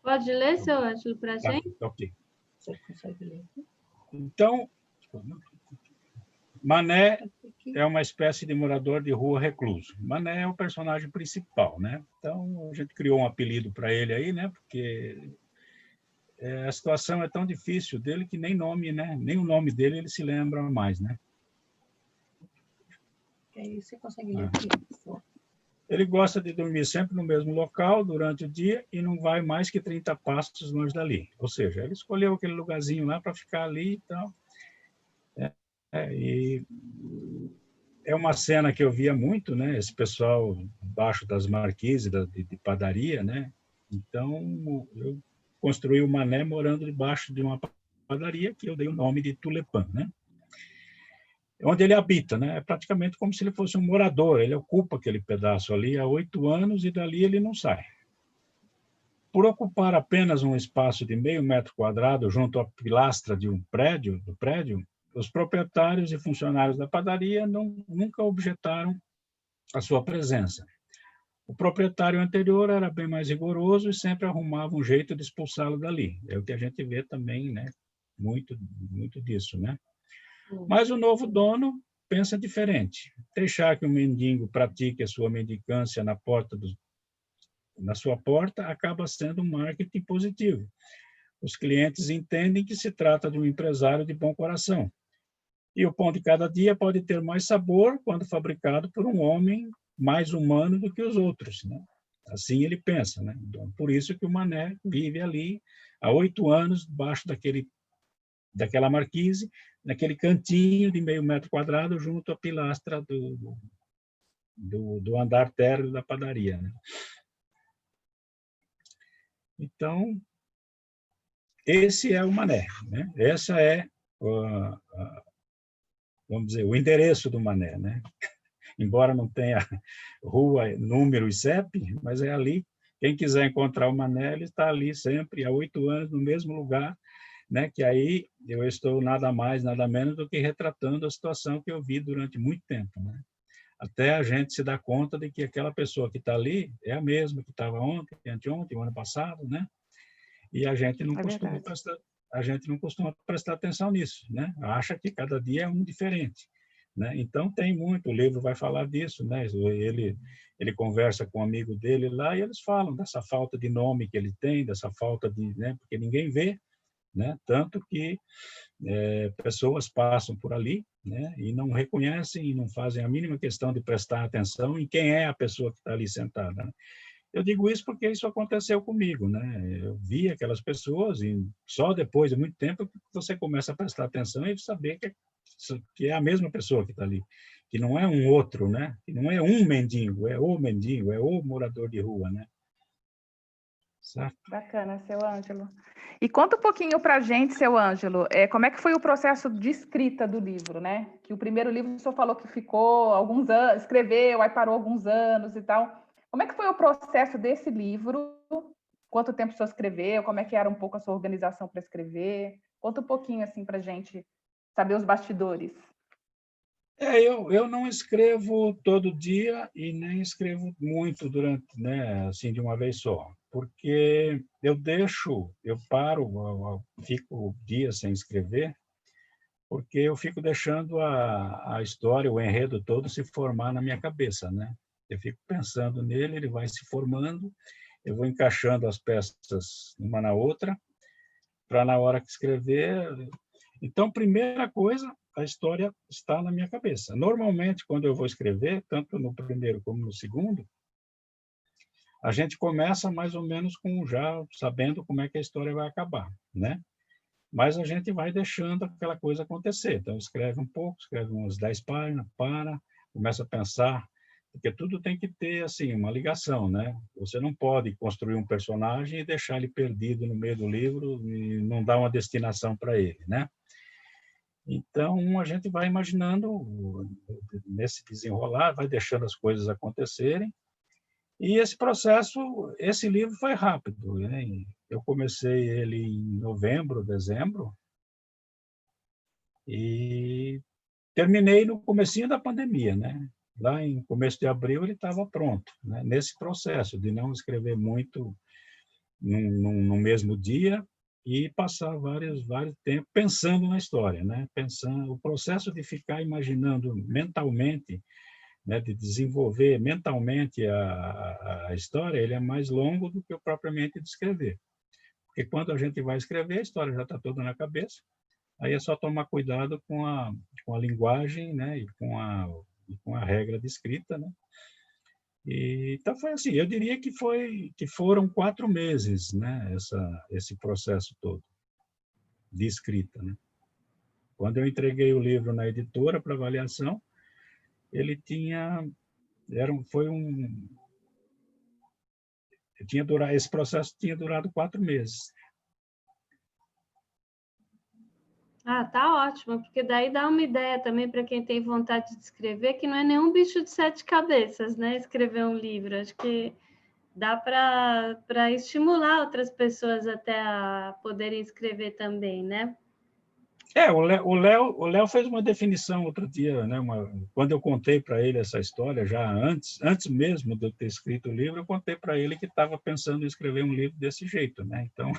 Pode ler, seu Ângelo, para a gente? Ok. Você consegue ler? Então, Mané é uma espécie de morador de rua recluso. Mané é o personagem principal, né? Então, a gente criou um apelido para ele aí, né? Porque a situação é tão difícil dele que nem nome, né? Nem o nome dele ele se lembra mais, né? Aí você consegue ler. Ele gosta de dormir sempre no mesmo local durante o dia e não vai mais que 30 passos longe dali. Ou seja, ele escolheu aquele lugarzinho lá para ficar ali e tal. E é uma cena que eu via muito, né? Esse pessoal embaixo das marquises de padaria, né? Então, eu construí o Mané morando debaixo de uma padaria que eu dei o nome de Tulepã, né? Onde ele habita, né? É praticamente como se ele fosse um morador. Ele ocupa aquele pedaço ali há 8 anos e dali ele não sai. Por ocupar apenas um espaço de meio metro quadrado junto à pilastra de do prédio, os proprietários e funcionários da padaria nunca objetaram a sua presença. O proprietário anterior era bem mais rigoroso e sempre arrumava um jeito de expulsá-lo dali. É o que a gente vê também, né? Muito disso, né? Mas o novo dono pensa diferente. Deixar que o mendigo pratique a sua mendicância na porta na sua porta, acaba sendo um marketing positivo. Os clientes entendem que se trata de um empresário de bom coração. E o pão de cada dia pode ter mais sabor quando fabricado por um homem mais humano do que os outros, né? Assim ele pensa, né? Então, por isso que o Mané vive ali há 8 anos, debaixo daquela marquise, naquele cantinho de meio metro quadrado, junto à pilastra do andar térreo da padaria, né? Então, esse é o Mané, né? Essa é, vamos dizer, o endereço do Mané, né? Embora não tenha rua, número e CEP, mas é ali. Quem quiser encontrar o Mané, ele está ali sempre, há 8 anos, no mesmo lugar, né? Que aí eu estou nada mais, nada menos do que retratando a situação que eu vi durante muito tempo, né? Até a gente se dar conta de que aquela pessoa que está ali é a mesma que estava ontem, anteontem, o ano passado, né? E a gente não costuma prestar atenção nisso, né? Acha que cada dia é um diferente, né? Então tem muito, o livro vai falar disso, né? Ele conversa com um amigo dele lá e eles falam dessa falta de nome que ele tem, dessa falta de, né? Porque ninguém vê, né? Tanto que pessoas passam por ali, né? E não reconhecem e não fazem a mínima questão de prestar atenção em quem é a pessoa que está ali sentada, né? Eu digo isso porque isso aconteceu comigo, né? Eu vi aquelas pessoas e só depois de muito tempo você começa a prestar atenção e saber que é a mesma pessoa que está ali, que não é um outro, né? Que não é um mendigo, é o morador de rua, né? Certo? Bacana, seu Ângelo. E conta um pouquinho para a gente, seu Ângelo, como é que foi o processo de escrita do livro, né? Que o primeiro livro o senhor falou que ficou alguns anos, escreveu, aí parou alguns anos e tal. Como é que foi o processo desse livro? Quanto tempo o senhor escreveu? Como é que era um pouco a sua organização para escrever? Conta um pouquinho assim para a gente saber os bastidores. Eu não escrevo todo dia e nem escrevo muito durante, né, assim, de uma vez só, porque eu paro, fico dias sem escrever, porque eu fico deixando a história, o enredo todo se formar na minha cabeça, né? Eu fico pensando nele, ele vai se formando, eu vou encaixando as peças uma na outra, para na hora que escrever. Então, primeira coisa, a história está na minha cabeça. Normalmente, quando eu vou escrever, tanto no primeiro como no segundo, a gente começa mais ou menos já sabendo como é que a história vai acabar, né? Mas a gente vai deixando aquela coisa acontecer. Então, escreve um pouco, escreve umas 10 páginas, começa a pensar, porque tudo tem que ter assim uma ligação, né? Você não pode construir um personagem e deixar ele perdido no meio do livro e não dar uma destinação para ele, né? Então, a gente vai imaginando nesse desenrolar, vai deixando as coisas acontecerem. E esse processo, esse livro foi rápido, né? Eu comecei ele em novembro, dezembro, e terminei no comecinho da pandemia, né? Lá em começo de abril ele estava pronto, né? Nesse processo de não escrever muito no mesmo dia e passar vários tempo pensando na história, né? Pensando, o processo de ficar imaginando mentalmente, né, de desenvolver mentalmente a história, ele é mais longo do que propriamente de escrever. Porque quando a gente vai escrever, a história já está toda na cabeça, aí é só tomar cuidado com a linguagem, né, e com a regra de escrita, né? Então foi assim, eu diria que foram 4 meses, né, esse processo todo de escrita, né? Quando eu entreguei o livro na editora para avaliação, ele esse processo tinha durado 4 meses. Ah, tá ótimo, porque daí dá uma ideia também para quem tem vontade de escrever, que não é nenhum bicho de 7 cabeças, né? Escrever um livro. Acho que dá para estimular outras pessoas até a poderem escrever também, né? O Léo fez uma definição outro dia, né? Quando eu contei para ele essa história, já antes mesmo de eu ter escrito o livro, eu contei para ele que estava pensando em escrever um livro desse jeito, né? Então,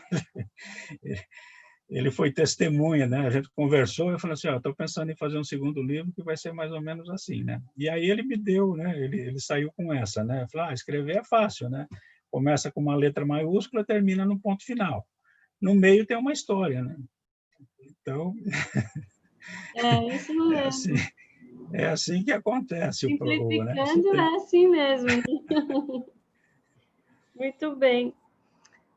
ele foi testemunha, né? A gente conversou, eu falei assim, estou pensando em fazer um segundo livro que vai ser mais ou menos assim, né? E aí ele me deu, né? Ele saiu com essa, né? Eu falei, escrever é fácil, né? começa com uma letra maiúscula e termina no ponto final. No meio tem uma história, né? Então, isso mesmo. É assim que acontece. Simplificando, é assim mesmo. Muito bem.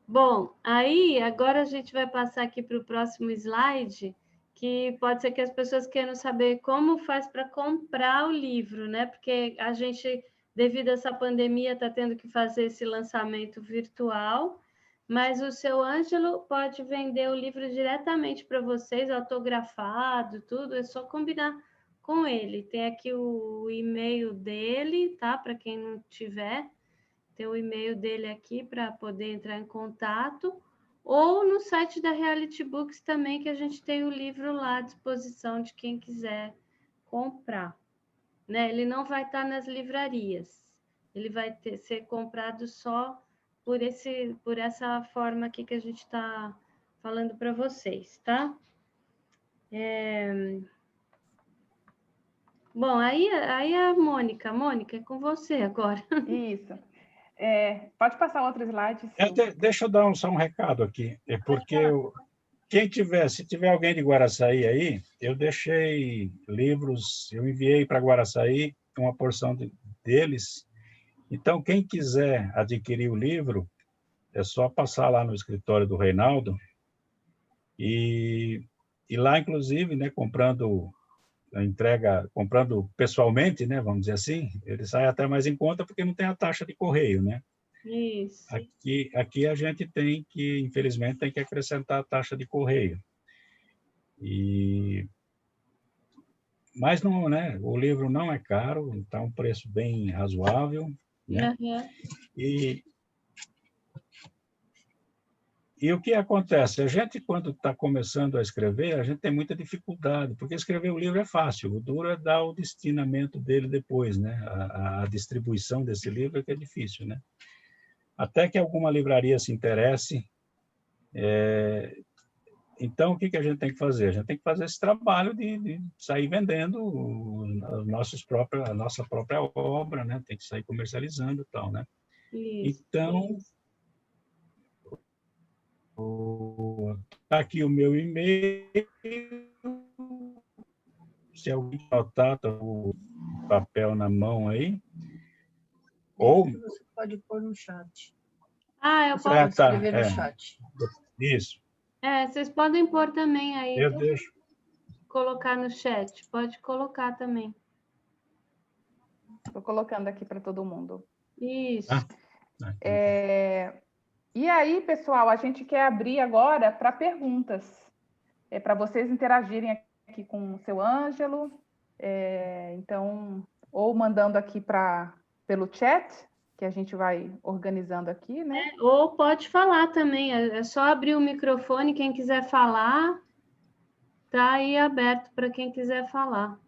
Bom, aí agora a gente vai passar aqui para o próximo slide, que pode ser que as pessoas queiram saber como faz para comprar o livro, né? Porque a gente, devido a essa pandemia, está tendo que fazer esse lançamento virtual, mas o seu Ângelo pode vender o livro diretamente para vocês, autografado, tudo, é só combinar com ele. Tem aqui o e-mail dele, tá? Para quem não tiver, tem o e-mail dele aqui para poder entrar em contato, ou no site da Reality Books também, que a gente tem o livro lá à disposição de quem quiser comprar. Né? Ele não vai estar nas livrarias, ele vai ser comprado só por essa forma aqui que a gente está falando para vocês, tá? Bom, aí a Mônica. Mônica, é com você agora. Isso. Pode passar outro slide. Deixa eu dar só um recado aqui. É porque se tiver alguém de Guaraçaí aí, eu deixei livros, eu enviei para Guaraçaí uma porção deles. Então, quem quiser adquirir o livro, é só passar lá no escritório do Reinaldo e lá, inclusive, né, comprando pessoalmente, né, vamos dizer assim, ele sai até mais em conta porque não tem a taxa de correio, né? Isso. Aqui a gente infelizmente, tem que acrescentar a taxa de correio. Mas não, né? O livro não é caro, está um preço bem razoável, né? Uhum. E o que acontece? A gente, quando está começando a escrever, a gente tem muita dificuldade, porque escrever o livro é fácil, o duro é dar o destinamento dele depois, né? A distribuição desse livro é que é difícil, né? Até que alguma livraria se interesse. Então, o que a gente tem que fazer? A gente tem que fazer esse trabalho de sair vendendo a nossa própria obra, né? Tem que sair comercializando e tal, né? Isso. Então, está aqui o meu e-mail. Se alguém notar, tá o papel na mão aí. Ou você pode pôr no chat. Eu posso escrever no chat. Isso. Vocês podem pôr também aí. Eu deixo. Colocar no chat. Pode colocar também. Estou colocando aqui para todo mundo. Isso. E aí, pessoal, a gente quer abrir agora para perguntas. Para vocês interagirem aqui com o seu Ângelo. Então, ou mandando aqui pelo chat, que a gente vai organizando aqui, né? Ou pode falar também. É só abrir o microfone, quem quiser falar. Está aí aberto para quem quiser falar.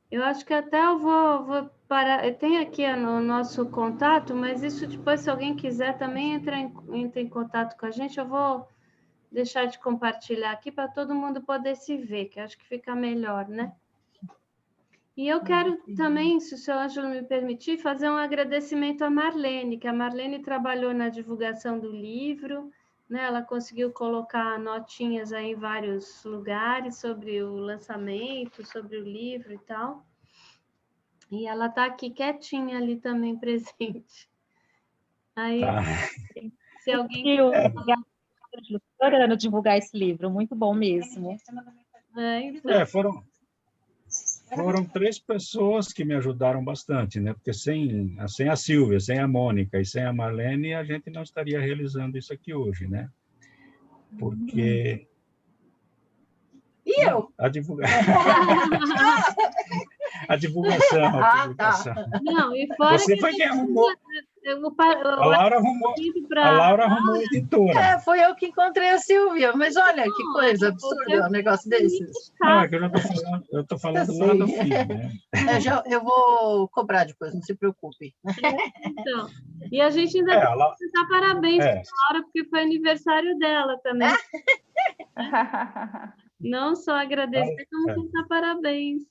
Eu acho que até eu vou parar. Tem aqui o nosso contato, mas isso depois, se alguém quiser também entra em contato com a gente, eu vou deixar de compartilhar aqui para todo mundo poder se ver, que acho que fica melhor, né? E eu quero também, se o seu Ângelo me permitir, fazer um agradecimento à Marlene, que a Marlene trabalhou na divulgação do livro, né? Ela conseguiu colocar notinhas aí em vários lugares sobre o lançamento, sobre o livro e tal. E ela está aqui quietinha ali também presente. Aí, se alguém... Adorando divulgar esse livro, muito bom mesmo. Foram 3 pessoas que me ajudaram bastante, né? Porque sem a Silvia, sem a Mônica e sem a Marlene, a gente não estaria realizando isso aqui hoje, né? Porque... E eu? A divulgação. Tá. Não, e fora Você foi quem arrumou. A Laura arrumou a editora. Foi eu que encontrei a Silvia, mas olha que coisa absurda um negócio desses. Não, é que eu estou falando lá do fim, né? Eu vou cobrar depois, não se preocupe. Então, e a gente ainda tem que dar parabéns para a Laura, porque foi aniversário dela também. Não só agradecer, como cantar parabéns.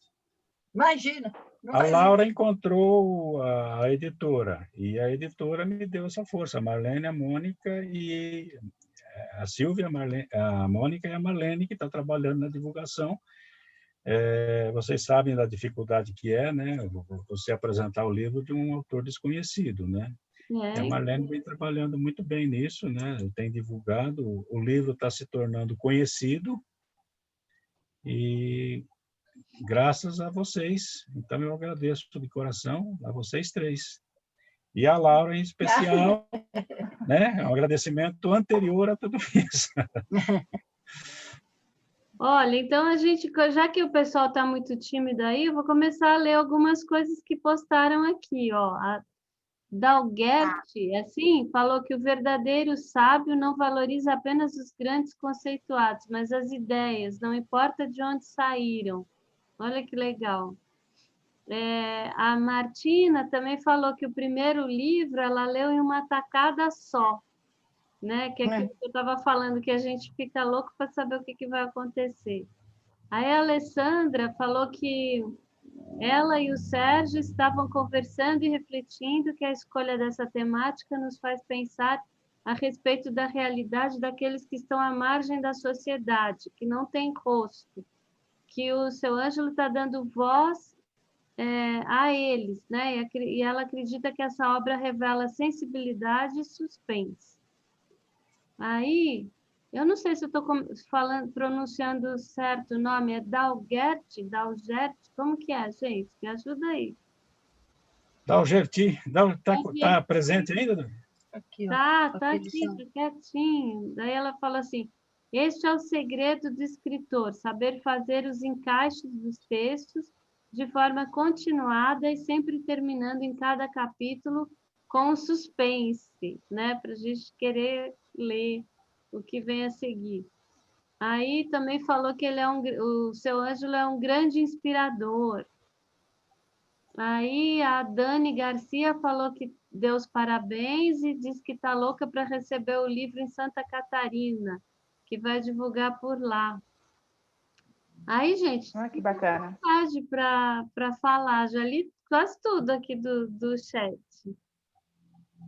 Imagina. A Laura encontrou a editora, e a editora me deu essa força, a Marlene, a Mônica e a Silvia, a Mônica e a Marlene, que está trabalhando na divulgação. Vocês sabem da dificuldade que é, né, você apresentar o livro de um autor desconhecido, né? A Marlene vem trabalhando muito bem nisso, né? Tem divulgado, o livro está se tornando conhecido, e graças a vocês. Então, eu agradeço de coração a vocês três. E a Laura, em especial, né? Um agradecimento anterior a tudo isso. Olha, então a gente, já que o pessoal está muito tímido aí, eu vou começar a ler algumas coisas que postaram aqui, ó. A Dalguete, assim, falou que o verdadeiro sábio não valoriza apenas os grandes conceituados, mas as ideias, não importa de onde saíram. Olha que legal. A Martina também falou que o primeiro livro ela leu em uma tacada só, né? Que é aquilo que eu estava falando, que a gente fica louco para saber o que vai acontecer. Aí a Alessandra falou que ela e o Sérgio estavam conversando e refletindo que a escolha dessa temática nos faz pensar a respeito da realidade daqueles que estão à margem da sociedade, que não tem rosto, que o seu Ângelo está dando voz a eles, né? E ela acredita que essa obra revela sensibilidade e suspense. Aí, eu não sei se eu estou pronunciando certo o nome, é Dalguete, como que é, gente? Me ajuda aí. Dalgerti, está presente ainda? Aqui, ó. Tá aqui, tá quietinho. Daí ela fala assim, este é o segredo do escritor, saber fazer os encaixes dos textos de forma continuada e sempre terminando em cada capítulo com suspense, né? Para a gente querer ler o que vem a seguir. Aí também falou que ele o seu Ângelo é um grande inspirador. Aí a Dani Garcia falou que deu os parabéns e disse que está louca para receber o livro em Santa Catarina, que vai divulgar por lá. Aí, gente, que bacana. Para falar, já li quase tudo aqui do chat.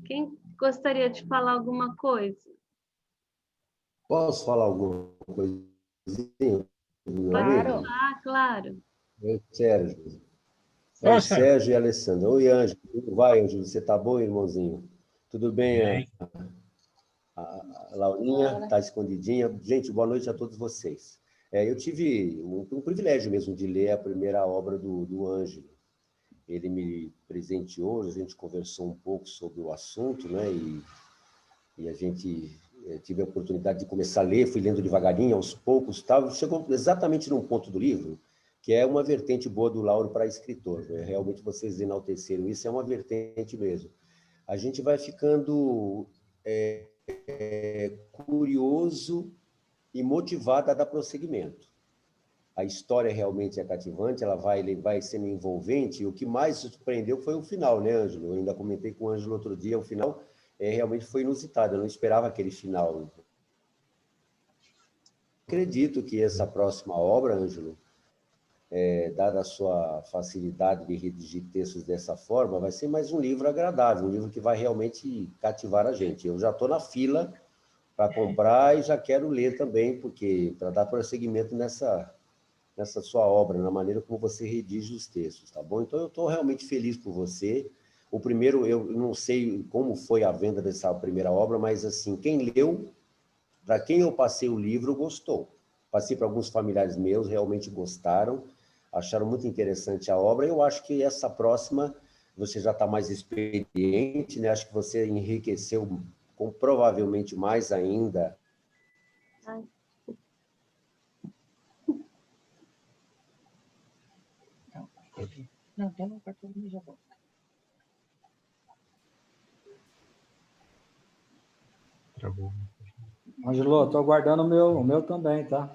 Quem gostaria de falar alguma coisa? Posso falar alguma coisinha? Claro. Claro. Sérgio. Sérgio e Alessandra. Oi, Ângelo. Vai, Ângelo. Você tá bom, irmãozinho? Tudo bem? A Laurinha está escondidinha. Gente, boa noite a todos vocês. Eu tive um privilégio mesmo de ler a primeira obra do Ângelo. Ele me presenteou, a gente conversou um pouco sobre o assunto, né? E a gente tive a oportunidade de começar a ler, fui lendo devagarinho, aos poucos, tal. Chegou exatamente num ponto do livro, que é uma vertente boa do Lauro para escritor. Né? Realmente vocês enalteceram isso, é uma vertente mesmo. A gente vai ficando curioso e motivado a dar prosseguimento. A história realmente é cativante, ela vai sendo envolvente, e o que mais surpreendeu foi o final, né, Ângelo? Eu ainda comentei com o Ângelo outro dia, o final realmente foi inusitado, eu não esperava aquele final. Acredito que essa próxima obra, Ângelo, dada a sua facilidade de redigir textos dessa forma, vai ser mais um livro agradável, um livro que vai realmente cativar a gente. Eu já estou na fila para comprar e já quero ler também, porque para dar prosseguimento nessa sua obra, na maneira como você redige os textos, tá bom? Então, eu estou realmente feliz por você. O primeiro, eu não sei como foi a venda dessa primeira obra, mas, assim, quem leu, para quem eu passei o livro, gostou. Passei para alguns familiares meus, realmente gostaram, acharam muito interessante a obra. Eu acho que essa próxima, você já está mais experiente, né? Acho que você enriqueceu provavelmente mais ainda. Não, tem uma parte que já volta. Travou. Ângelo, estou aguardando o meu também, tá?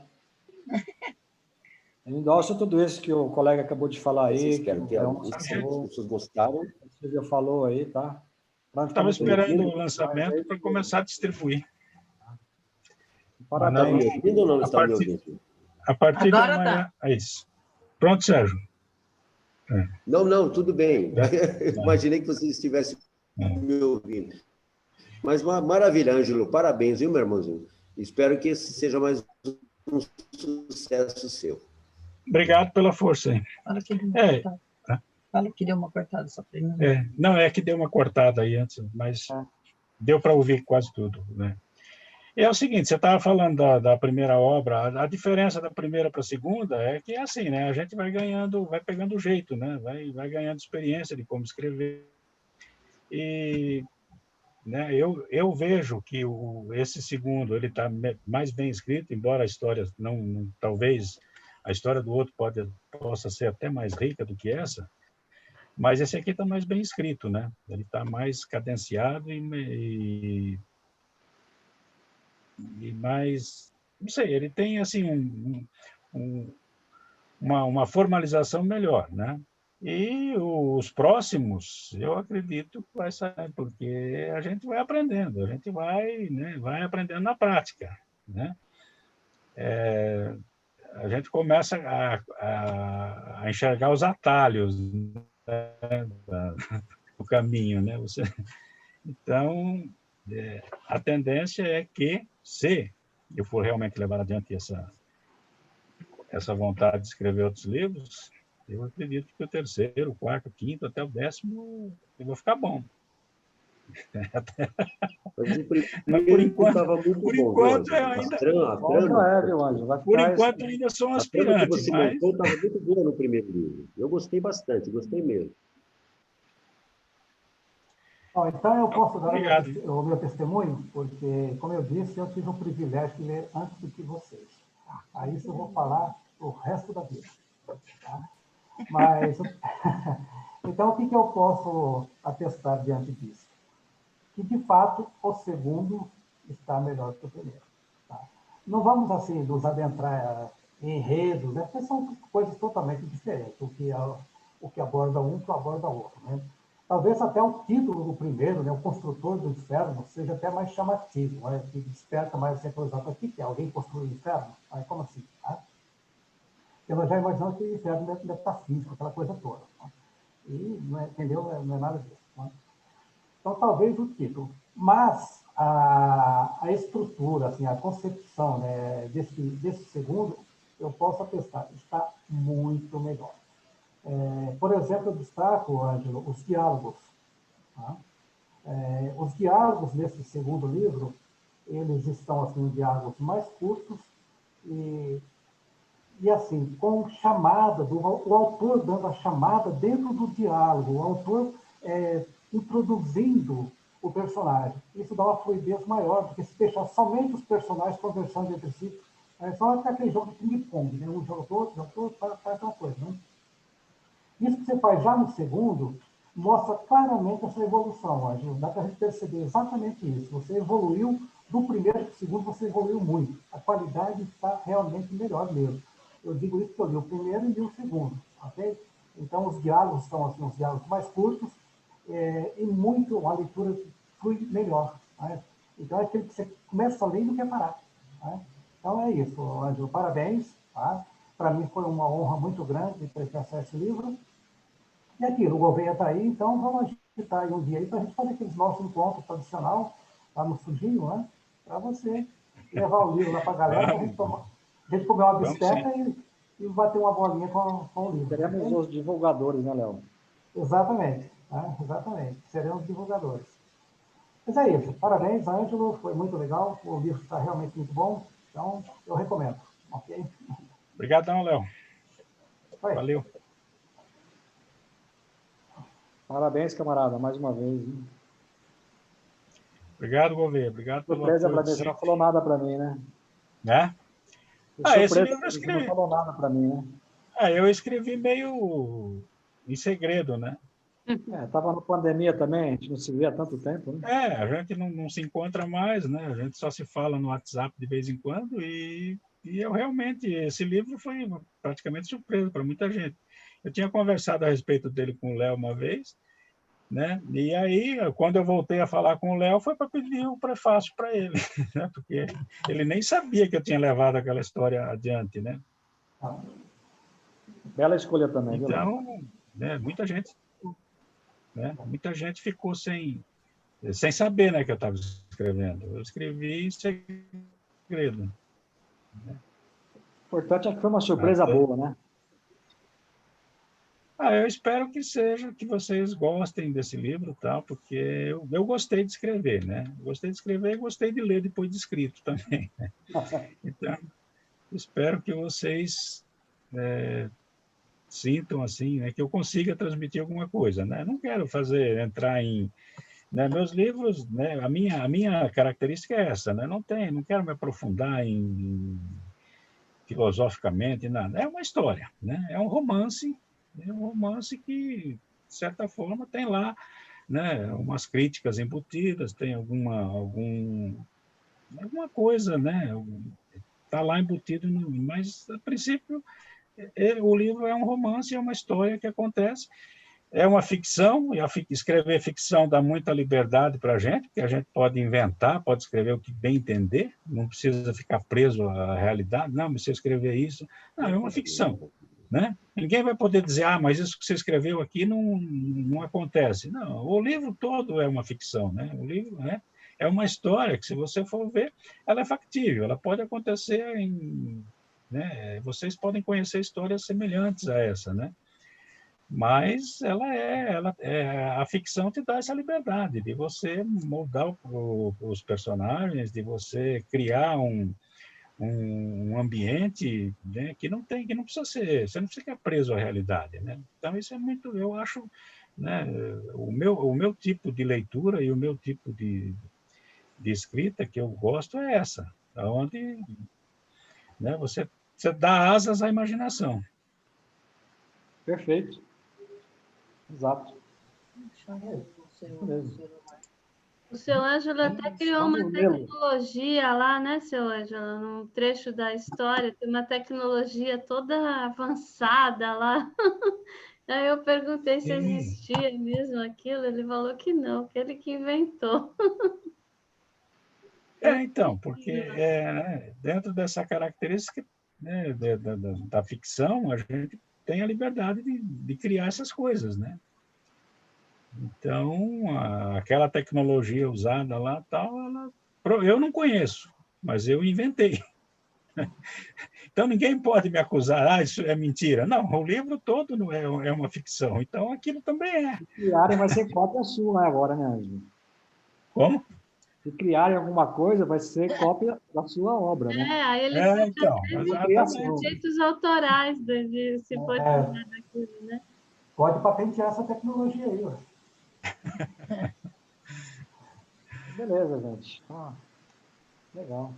Eu endosso tudo isso que o colega acabou de falar aí. Espero que as pessoas gostaram. Você falou aí, tá? Estava esperando o lançamento para começar a distribuir. Parabéns. Está me ouvindo ou não está me ouvindo? A partir Agora de amanhã, tá. É isso. Pronto, Sérgio. Não, tudo bem. Imaginei que você estivesse me ouvindo. Mas maravilha, Ângelo. Parabéns, viu, meu irmãozinho? Espero que esse seja mais um sucesso seu. Obrigado pela força aí. Fala que deu uma cortada só para mim. Não, é que deu uma cortada aí antes, mas deu para ouvir quase tudo, né? É o seguinte, você estava falando da primeira obra, a diferença da primeira para a segunda é que é assim, né? A gente vai ganhando, vai pegando o jeito, né? Vai ganhando experiência de como escrever. E, né, eu vejo que esse segundo ele está mais bem escrito, embora a história talvez a história do outro possa ser até mais rica do que essa, mas esse aqui está mais bem escrito, né? Ele está mais cadenciado e mais, não sei, ele tem assim uma formalização melhor, né? E os próximos, eu acredito que vai sair, porque a gente vai aprendendo, a gente vai, né, vai aprendendo na prática, né? A gente começa a enxergar os atalhos, né, do caminho, né? Então, a tendência é que, se eu for realmente levar adiante essa vontade de escrever outros livros, eu acredito que o terceiro, o quarto, o quinto, até o 10º, eu vou ficar bom. Mas por enquanto estava muito por bom. Enquanto, ainda, por enquanto, ainda sou um aspirante. A trama que você montou estava muito boa no primeiro livro. Eu gostei bastante, gostei mesmo. Bom, então eu posso dar o meu testemunho, porque, como eu disse, eu tive o privilégio de ler antes do que vocês. Aí isso eu vou falar o resto da vida. Tá? Mas, então, o que eu posso atestar diante disso? Que, de fato, o segundo está melhor que o primeiro. Tá? Não vamos, assim, nos adentrar em enredos, né? Porque são coisas totalmente diferentes, o que aborda um que aborda o outro. Né? Talvez até o título do primeiro, né, o Construtor do Inferno, seja até mais chamativo, né, que desperta mais essa curiosidade. O que é? Alguém construiu o inferno? Aí, como assim? Tá? Eu já imaginava que o inferno é metafísico, aquela coisa toda. Né? E, não é, entendeu? Não é nada disso. Né? Então, talvez o título. Mas a estrutura, assim, a concepção, né, desse segundo, eu posso atestar, está muito melhor. Por exemplo, eu destaco, Ângelo, os diálogos. Tá? Os diálogos nesse segundo livro, eles estão, assim, diálogos mais curtos e assim, com chamada, o autor dando a chamada dentro do diálogo, o autor introduzindo o personagem. Isso dá uma fluidez maior, porque se deixar somente os personagens conversando entre si, é só aquele jogo de ping-pong, né? Um joga outro, faz aquela coisa, né? Isso que você faz já no segundo mostra claramente essa evolução, Ângelo. Dá para a gente perceber exatamente isso. Você evoluiu do primeiro para o segundo, você evoluiu muito. A qualidade está realmente melhor mesmo. Eu digo isso porque eu li o primeiro e li o segundo. Okay? Então, os diálogos são assim, os diálogos mais curtos e muito a leitura flui melhor. Né? Então, é aquele que você começa a ler e não quer parar. Né? Então, é isso, Ângelo. Parabéns. Tá? Para mim foi uma honra muito grande de presenciar esse livro. E aquilo, o Gouveia está aí, então vamos agitar aí um dia aí para a gente fazer aqueles nossos encontros tradicional lá no Sujinho, né? Para você levar o livro lá para a galera, para a gente comer uma bisteca e bater uma bolinha com o livro. Seremos os divulgadores, né, Léo? Exatamente, né? Exatamente. Seremos divulgadores. Mas é isso. Parabéns, Ângelo. Foi muito legal. O livro está realmente muito bom. Então, eu recomendo. Ok? Obrigadão, Léo. Valeu. Parabéns, camarada, mais uma vez. Hein? Obrigado, Gouveia. Obrigado pelo apoio. Surpresa para mim, você não falou nada para mim, né? Né? Esse livro eu escrevi. Você não falou nada para mim, né? Eu escrevi meio em segredo, né? Estava na pandemia também, a gente não se vê há tanto tempo, né? A gente não se encontra mais, né? A gente só se fala no WhatsApp de vez em quando e eu realmente, esse livro foi praticamente surpresa para muita gente. Eu tinha conversado a respeito dele com o Léo uma vez, né? E aí, quando eu voltei a falar com o Léo, foi para pedir o prefácio para ele, né? Porque ele nem sabia que eu tinha levado aquela história adiante, né? Bela escolha também, então, né? Muita gente ficou sem saber, né, que eu estava escrevendo. Eu escrevi em segredo. O importante é que foi uma surpresa boa, né? Eu espero que seja, que vocês gostem desse livro, tá? Porque eu gostei de escrever, né? Gostei de escrever e gostei de ler depois de escrito também. Né? Então, espero que vocês sintam assim, né, que eu consiga transmitir alguma coisa, né? Não quero entrar em, né, meus livros, né? A minha característica é essa, né? Não quero me aprofundar em filosoficamente nada. É uma história, né? É um romance que, de certa forma, tem lá, né, umas críticas embutidas, tem alguma coisa, né? Está lá embutido, mas, a princípio, o livro é um romance, é uma história que acontece, é uma ficção, e escrever ficção dá muita liberdade para a gente, porque a gente pode inventar, pode escrever o que bem entender, não precisa ficar preso à realidade, não, mas se eu escrever isso... Não, é uma ficção, né? Ninguém vai poder dizer, mas isso que você escreveu aqui não acontece. Não, o livro todo é uma ficção, né? O livro, né, é uma história que, se você for ver, ela é factível, ela pode acontecer né? Vocês podem conhecer histórias semelhantes a essa, né? Mas a ficção te dá essa liberdade de você moldar os personagens, de você criar um ambiente, né, que não precisa ser, você não precisa ficar preso à realidade, né? Então isso é muito, eu acho, né, o meu tipo de leitura e o meu tipo de escrita que eu gosto é essa, onde, né, você dá asas à imaginação. Perfeito. Exato. O seu Ângelo até criou uma tecnologia lá, né, seu Ângelo? Num trecho da história, tem uma tecnologia toda avançada lá. Aí eu perguntei se existia mesmo aquilo, ele falou que não, que ele que inventou. Então, porque né, dentro dessa característica, né, da ficção, a gente tem a liberdade de criar essas coisas, né? Então, aquela tecnologia usada lá, eu não conheço, mas eu inventei. Então, ninguém pode me acusar, isso é mentira. Não, o livro todo não é uma ficção, então aquilo também é. Se criarem, vai ser cópia sua agora, né, Ângelo? Como? Se criarem alguma coisa, vai ser cópia da sua obra, né? Aí eles então, direitos autorais se for daquilo, né? Pode patentear essa tecnologia aí, ó. Beleza, gente. Legal.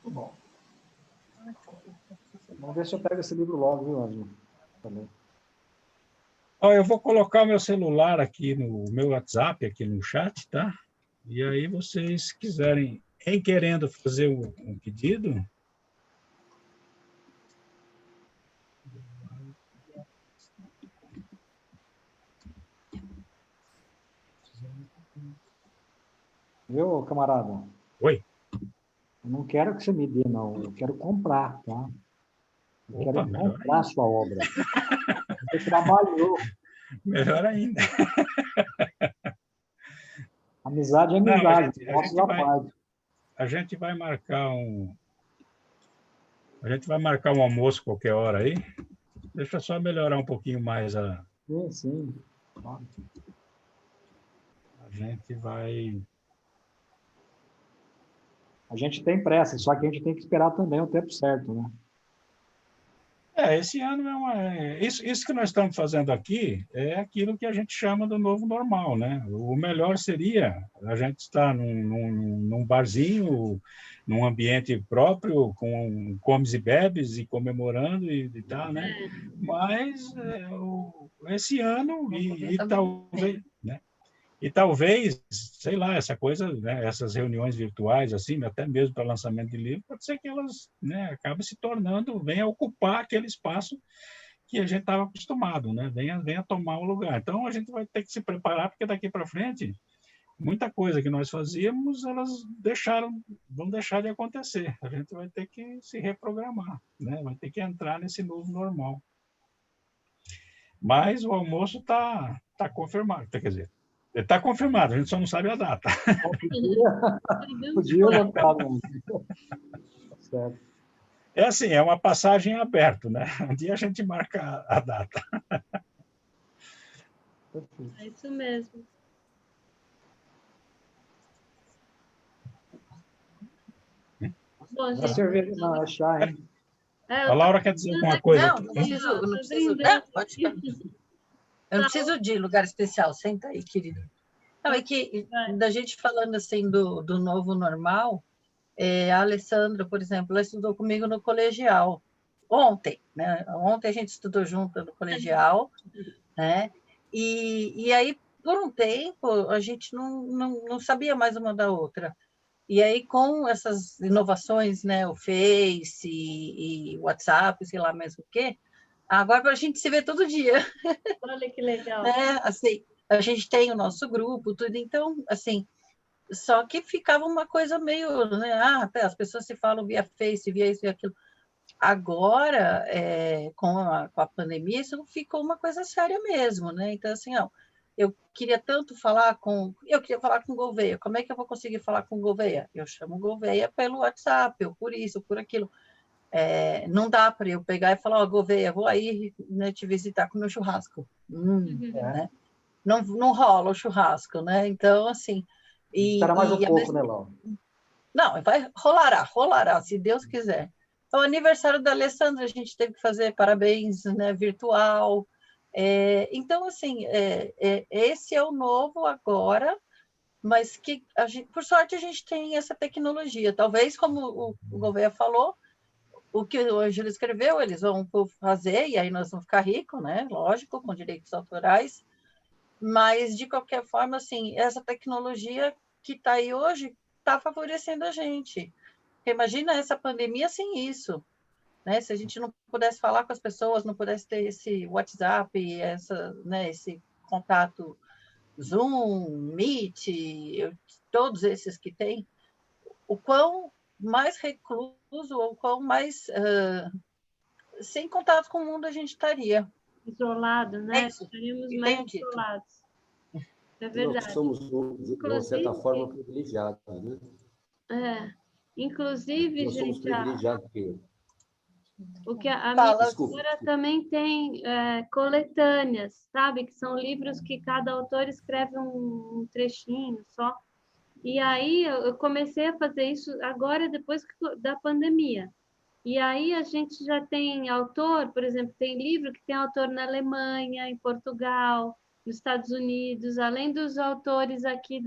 Muito bom. Vamos ver se eu pego esse livro logo, viu, Ângelo? Também. Eu vou colocar o meu celular aqui no meu WhatsApp, aqui no chat, tá? E aí vocês quiserem, querendo fazer um pedido... Viu, camarada? Oi? Eu não quero que você me dê, não. Eu quero comprar, tá? Eu quero comprar a sua obra. Você trabalhou. Melhor ainda. Amizade é amizade. A gente vai marcar um almoço qualquer hora aí. Deixa eu só melhorar um pouquinho mais a... Sim. Claro. A gente vai... A gente tem pressa, só que a gente tem que esperar também o tempo certo, né? Esse ano isso que nós estamos fazendo aqui é aquilo que a gente chama do novo normal, né? O melhor seria a gente estar num barzinho, num ambiente próprio, com comes e bebes e comemorando e tal, né? Mas esse ano e talvez, sei lá, essa coisa, né, essas reuniões virtuais, assim, até mesmo para lançamento de livro, pode ser que elas, né, acabem se tornando, venham ocupar aquele espaço que a gente estava acostumado, né, venha tomar o lugar. Então, a gente vai ter que se preparar, porque daqui para frente, muita coisa que nós fazíamos, elas vão deixar de acontecer. A gente vai ter que se reprogramar, né, vai ter que entrar nesse novo normal. Mas o almoço está confirmado, quer dizer, está confirmado, a gente só não sabe a data. Podia levar, não. Certo. É assim, é uma passagem aberta, né? Um dia a gente marca a data. É isso mesmo. Bom, gente, cerveja não, é chá, hein? A Laura quer dizer alguma coisa? Não preciso. Não, pode ficar. Eu não preciso de lugar especial. Senta aí, querido. Não, é que da gente falando assim do novo normal, a Alessandra, por exemplo, ela estudou comigo no colegial. Ontem, né? Ontem a gente estudou junto no colegial, né? E aí, por um tempo, a gente não sabia mais uma da outra. E aí, com essas inovações, né, o Face e o WhatsApp, sei lá mesmo o quê, agora a gente se vê todo dia. Olha que legal. Né? Assim, a gente tem o nosso grupo, tudo, então, assim, só que ficava uma coisa meio, né, as pessoas se falam via Face, via isso e aquilo. Agora, com a pandemia, isso ficou uma coisa séria mesmo, né? Então, assim, eu queria falar com o Gouveia. Como é que eu vou conseguir falar com o Gouveia? Eu chamo o Gouveia pelo WhatsApp, ou por isso, ou por aquilo. Não dá para eu pegar e falar, Gouveia, vou aí, né, te visitar com o meu churrasco. Né? Não rola o churrasco, né? Então, assim... Espera mais um pouco, né, Laura? Não, rolará, se Deus quiser. O aniversário da Alessandra, a gente teve que fazer parabéns, né, virtual. Então, assim, esse é o novo agora, mas que, por sorte, a gente tem essa tecnologia. Talvez, como o Gouveia falou, o que o Ângelo escreveu, eles vão fazer, e aí nós vamos ficar ricos, né? Lógico, com direitos autorais. Mas, de qualquer forma, assim, essa tecnologia que está aí hoje está favorecendo a gente. Porque imagina essa pandemia sem isso. Né? Se a gente não pudesse falar com as pessoas, não pudesse ter esse WhatsApp, esse contato Zoom, Meet, todos esses que tem, o quão mais recluso, o quão mais sem contato com o mundo a gente estaria. Isolado, né? Estaríamos mais isolados. É verdade. Nós somos, de uma certa forma, privilegiados, né? Inclusive, nós somos privilegiados porque... O que a minha editora também tem coletâneas, sabe? Que são livros que cada autor escreve um trechinho só. E aí eu comecei a fazer isso agora, depois da pandemia. E aí a gente já tem autor, por exemplo, tem livro que tem autor na Alemanha, em Portugal, nos Estados Unidos, além dos autores aqui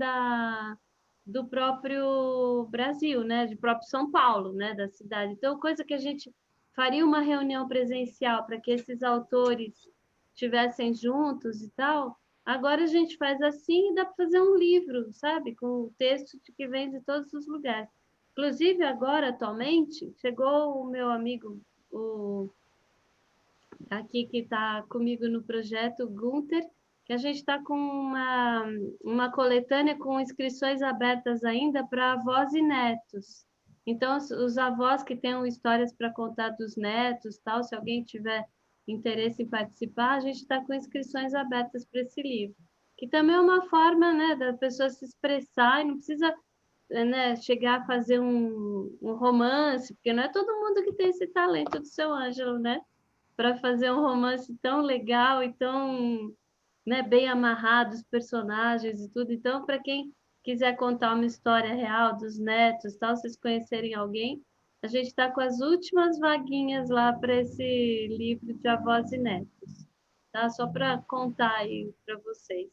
do próprio Brasil, né? De próprio São Paulo, né? Da cidade. Então, coisa que a gente faria uma reunião presencial para que esses autores estivessem juntos e tal, agora a gente faz assim e dá para fazer um livro, sabe? Com o texto que vem de todos os lugares. Inclusive, agora, atualmente, chegou o meu amigo, aqui que está comigo no projeto, Gunther, que a gente está com uma coletânea com inscrições abertas ainda para avós e netos. Então, os avós que tenham histórias para contar dos netos, tal, se alguém tiver interesse em participar, a gente está com inscrições abertas para esse livro. Que também é uma forma, né, da pessoa se expressar e não precisa, né, chegar a fazer um romance, porque não é todo mundo que tem esse talento do seu Ângelo, né? Para fazer um romance tão legal e tão, né, bem amarrado, os personagens e tudo. Então, para quem quiser contar uma história real dos netos, tal, vocês conhecerem alguém, a gente está com as últimas vaguinhas lá para esse livro de avós e netos, tá? Só para contar aí para vocês.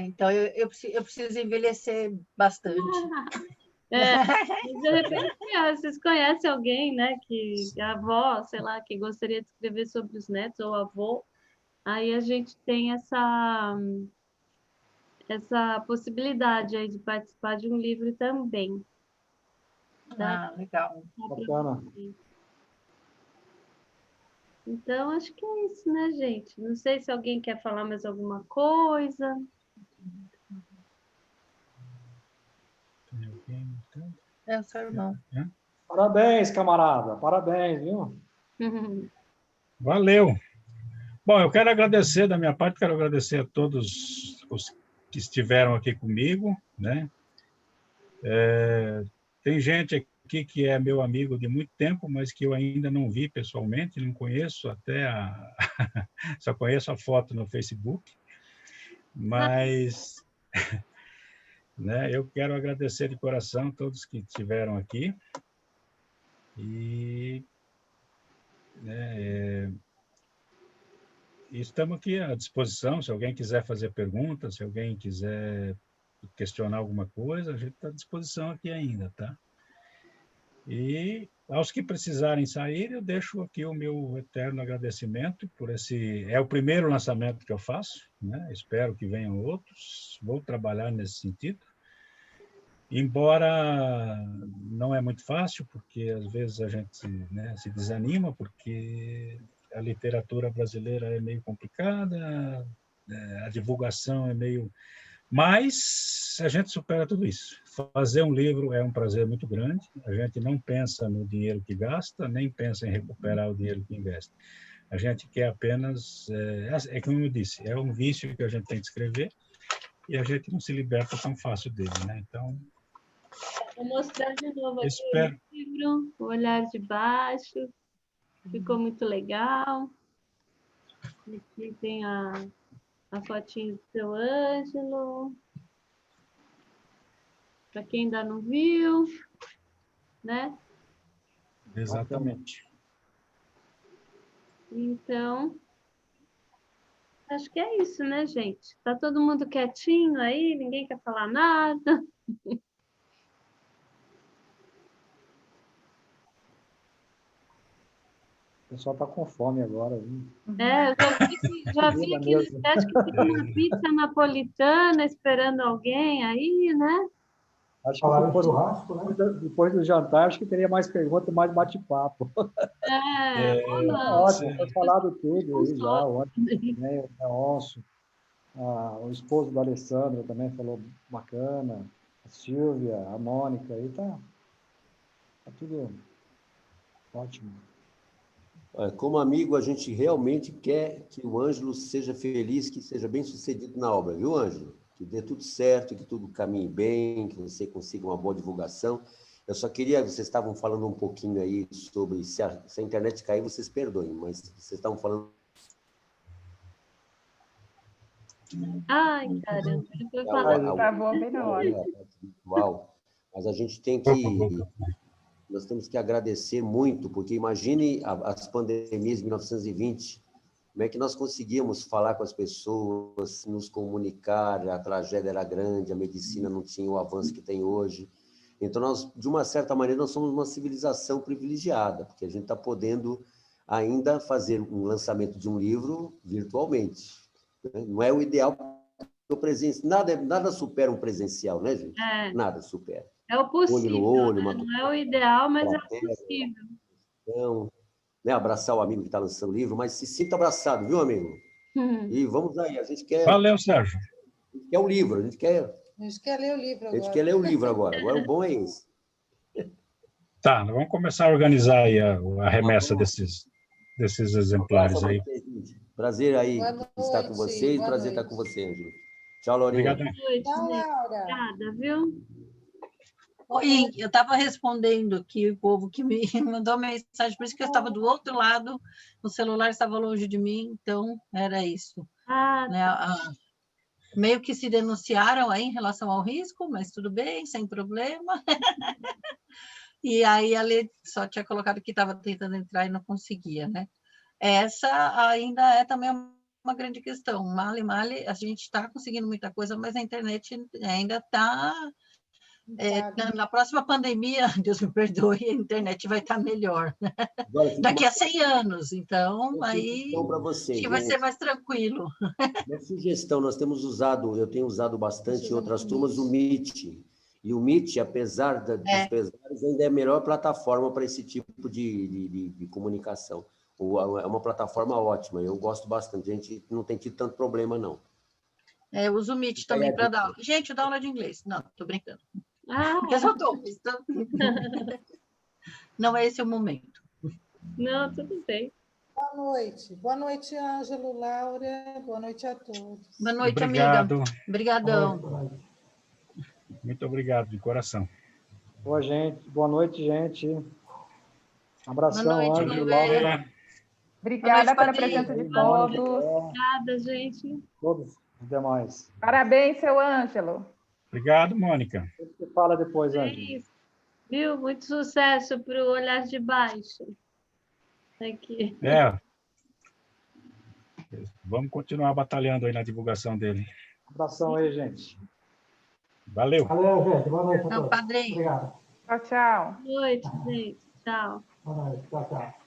Então eu preciso envelhecer bastante. De repente, vocês conhecem alguém, né, que a avó, sei lá, que gostaria de escrever sobre os netos, ou avô, aí a gente tem essa possibilidade aí de participar de um livro também. Tá? Legal. Bacana. Então, acho que é isso, né, gente? Não sei se alguém quer falar mais alguma coisa. É o seu irmão. Parabéns, camarada. Parabéns, viu? Valeu. Bom, eu quero agradecer, da minha parte, quero agradecer a todos os que estiveram aqui comigo, né? Tem gente aqui que é meu amigo de muito tempo, mas que eu ainda não vi pessoalmente, não conheço só conheço a foto no Facebook, mas né, eu quero agradecer de coração a todos que estiveram aqui e né, estamos aqui à disposição, se alguém quiser fazer perguntas, se alguém quiser questionar alguma coisa, a gente está à disposição aqui ainda, tá? E aos que precisarem sair, eu deixo aqui o meu eterno agradecimento por esse... É o primeiro lançamento que eu faço, né? Espero que venham outros, vou trabalhar nesse sentido. Embora não é muito fácil, porque às vezes a gente, né, se desanima, porque a literatura brasileira é meio complicada, a divulgação é meio... Mas a gente supera tudo isso. Fazer um livro é um prazer muito grande. A gente não pensa no dinheiro que gasta, nem pensa em recuperar o dinheiro que investe. A gente quer apenas... como eu disse, é um vício que a gente tem que escrever e a gente não se liberta tão fácil dele, né? Então... Vou mostrar de novo aqui espero... o livro, O Olhar de Baixo. Ficou muito legal. Aqui tem a fotinho do seu Ângelo. Para quem ainda não viu, né? Exatamente. Então, acho que é isso, né, gente? Tá todo mundo quietinho aí, ninguém quer falar nada. O pessoal está com fome agora. Viu? Eu já vi aqui no chat que tem uma pizza napolitana esperando alguém aí, né? Acho que depois do jantar, acho que teria mais perguntas, mais bate-papo. Ótimo, foi falado tudo aí já, ótimo. O Leôncio, o esposo da Alessandra também falou bacana, a Silvia, a Mônica, aí tá tudo ótimo. Como amigo, a gente realmente quer que o Ângelo seja feliz, que seja bem-sucedido na obra, viu, Ângelo? Que dê tudo certo, que tudo caminhe bem, que você consiga uma boa divulgação. Eu só queria, vocês estavam falando um pouquinho aí sobre se a internet cair, vocês perdoem, mas vocês estavam falando... Ai, caramba, eu vou falar. Travou bem na hora. Mas a gente tem que... Nós temos que agradecer muito, porque imagine as pandemias de 1920, como é que nós conseguíamos falar com as pessoas, nos comunicar, a tragédia era grande, a medicina não tinha o avanço que tem hoje. Então, nós, de uma certa maneira, nós somos uma civilização privilegiada, porque a gente está podendo ainda fazer um lançamento de um livro virtualmente. Né? Não é o ideal, nada supera um presencial, né, gente? Nada supera. É o possível, olho, né? Não é o ideal, mas é o possível. Então, né, abraçar o amigo que está lançando o livro, mas se sinta abraçado, viu, amigo? E vamos aí, a gente quer... Valeu, Sérgio. A gente quer um livro, a gente quer ler o livro agora. A gente quer ler o livro agora. Agora o bom é esse. Tá, vamos começar a organizar aí a remessa desses exemplares aí. Prazer aí estar com vocês, prazer estar com você, Ângelo. Tchau, Laurinha. Obrigado. Tchau, Laura. Obrigada, viu? Oi, eu estava respondendo aqui o povo que me mandou mensagem, por isso que eu estava do outro lado, o celular estava longe de mim, então era isso. Né? Meio que se denunciaram aí em relação ao risco, mas tudo bem, sem problema. E aí a Lê só tinha colocado que estava tentando entrar e não conseguia, né? Essa ainda é também uma grande questão. Male, a gente está conseguindo muita coisa, mas a internet ainda está... na próxima pandemia, Deus me perdoe, a internet vai estar melhor. Daqui a 100 anos, então, aí vocês, vai ser mais tranquilo. Uma sugestão, eu tenho usado bastante em outras turmas o Meet. E o Meet, apesar dos pesares, ainda é a melhor plataforma para esse tipo de comunicação. É uma plataforma ótima, eu gosto bastante. A gente não tem tido tanto problema, não. Eu uso o Meet também para dar aula. Gente, eu dou aula de inglês. Não, estou brincando. Eu só estou. Não é esse o momento. Não, tudo bem. Boa noite. Boa noite, Ângelo, Laura. Boa noite a todos. Boa noite, Obrigado. amiga. Obrigadão. Muito obrigado, de coração. Boa, gente. Boa noite, gente. Abração, Boa noite, Ângelo, Manuela. Laura. Obrigada pela Padrinho. presença de Mônica, todos. Obrigada, gente. todos os demais. Parabéns, seu Ângelo. Obrigado, Mônica. Você fala depois, É Ângelo. isso. Viu? Muito sucesso para o Olhar de Baixo. Aqui. Vamos continuar batalhando aí na divulgação dele. Abração aí, gente. Valeu. Valeu, gente. Boa noite a Não, todos. padrinho. Obrigado. Tchau, tchau. Boa noite, gente. Tchau. Boa noite. Tchau, tchau.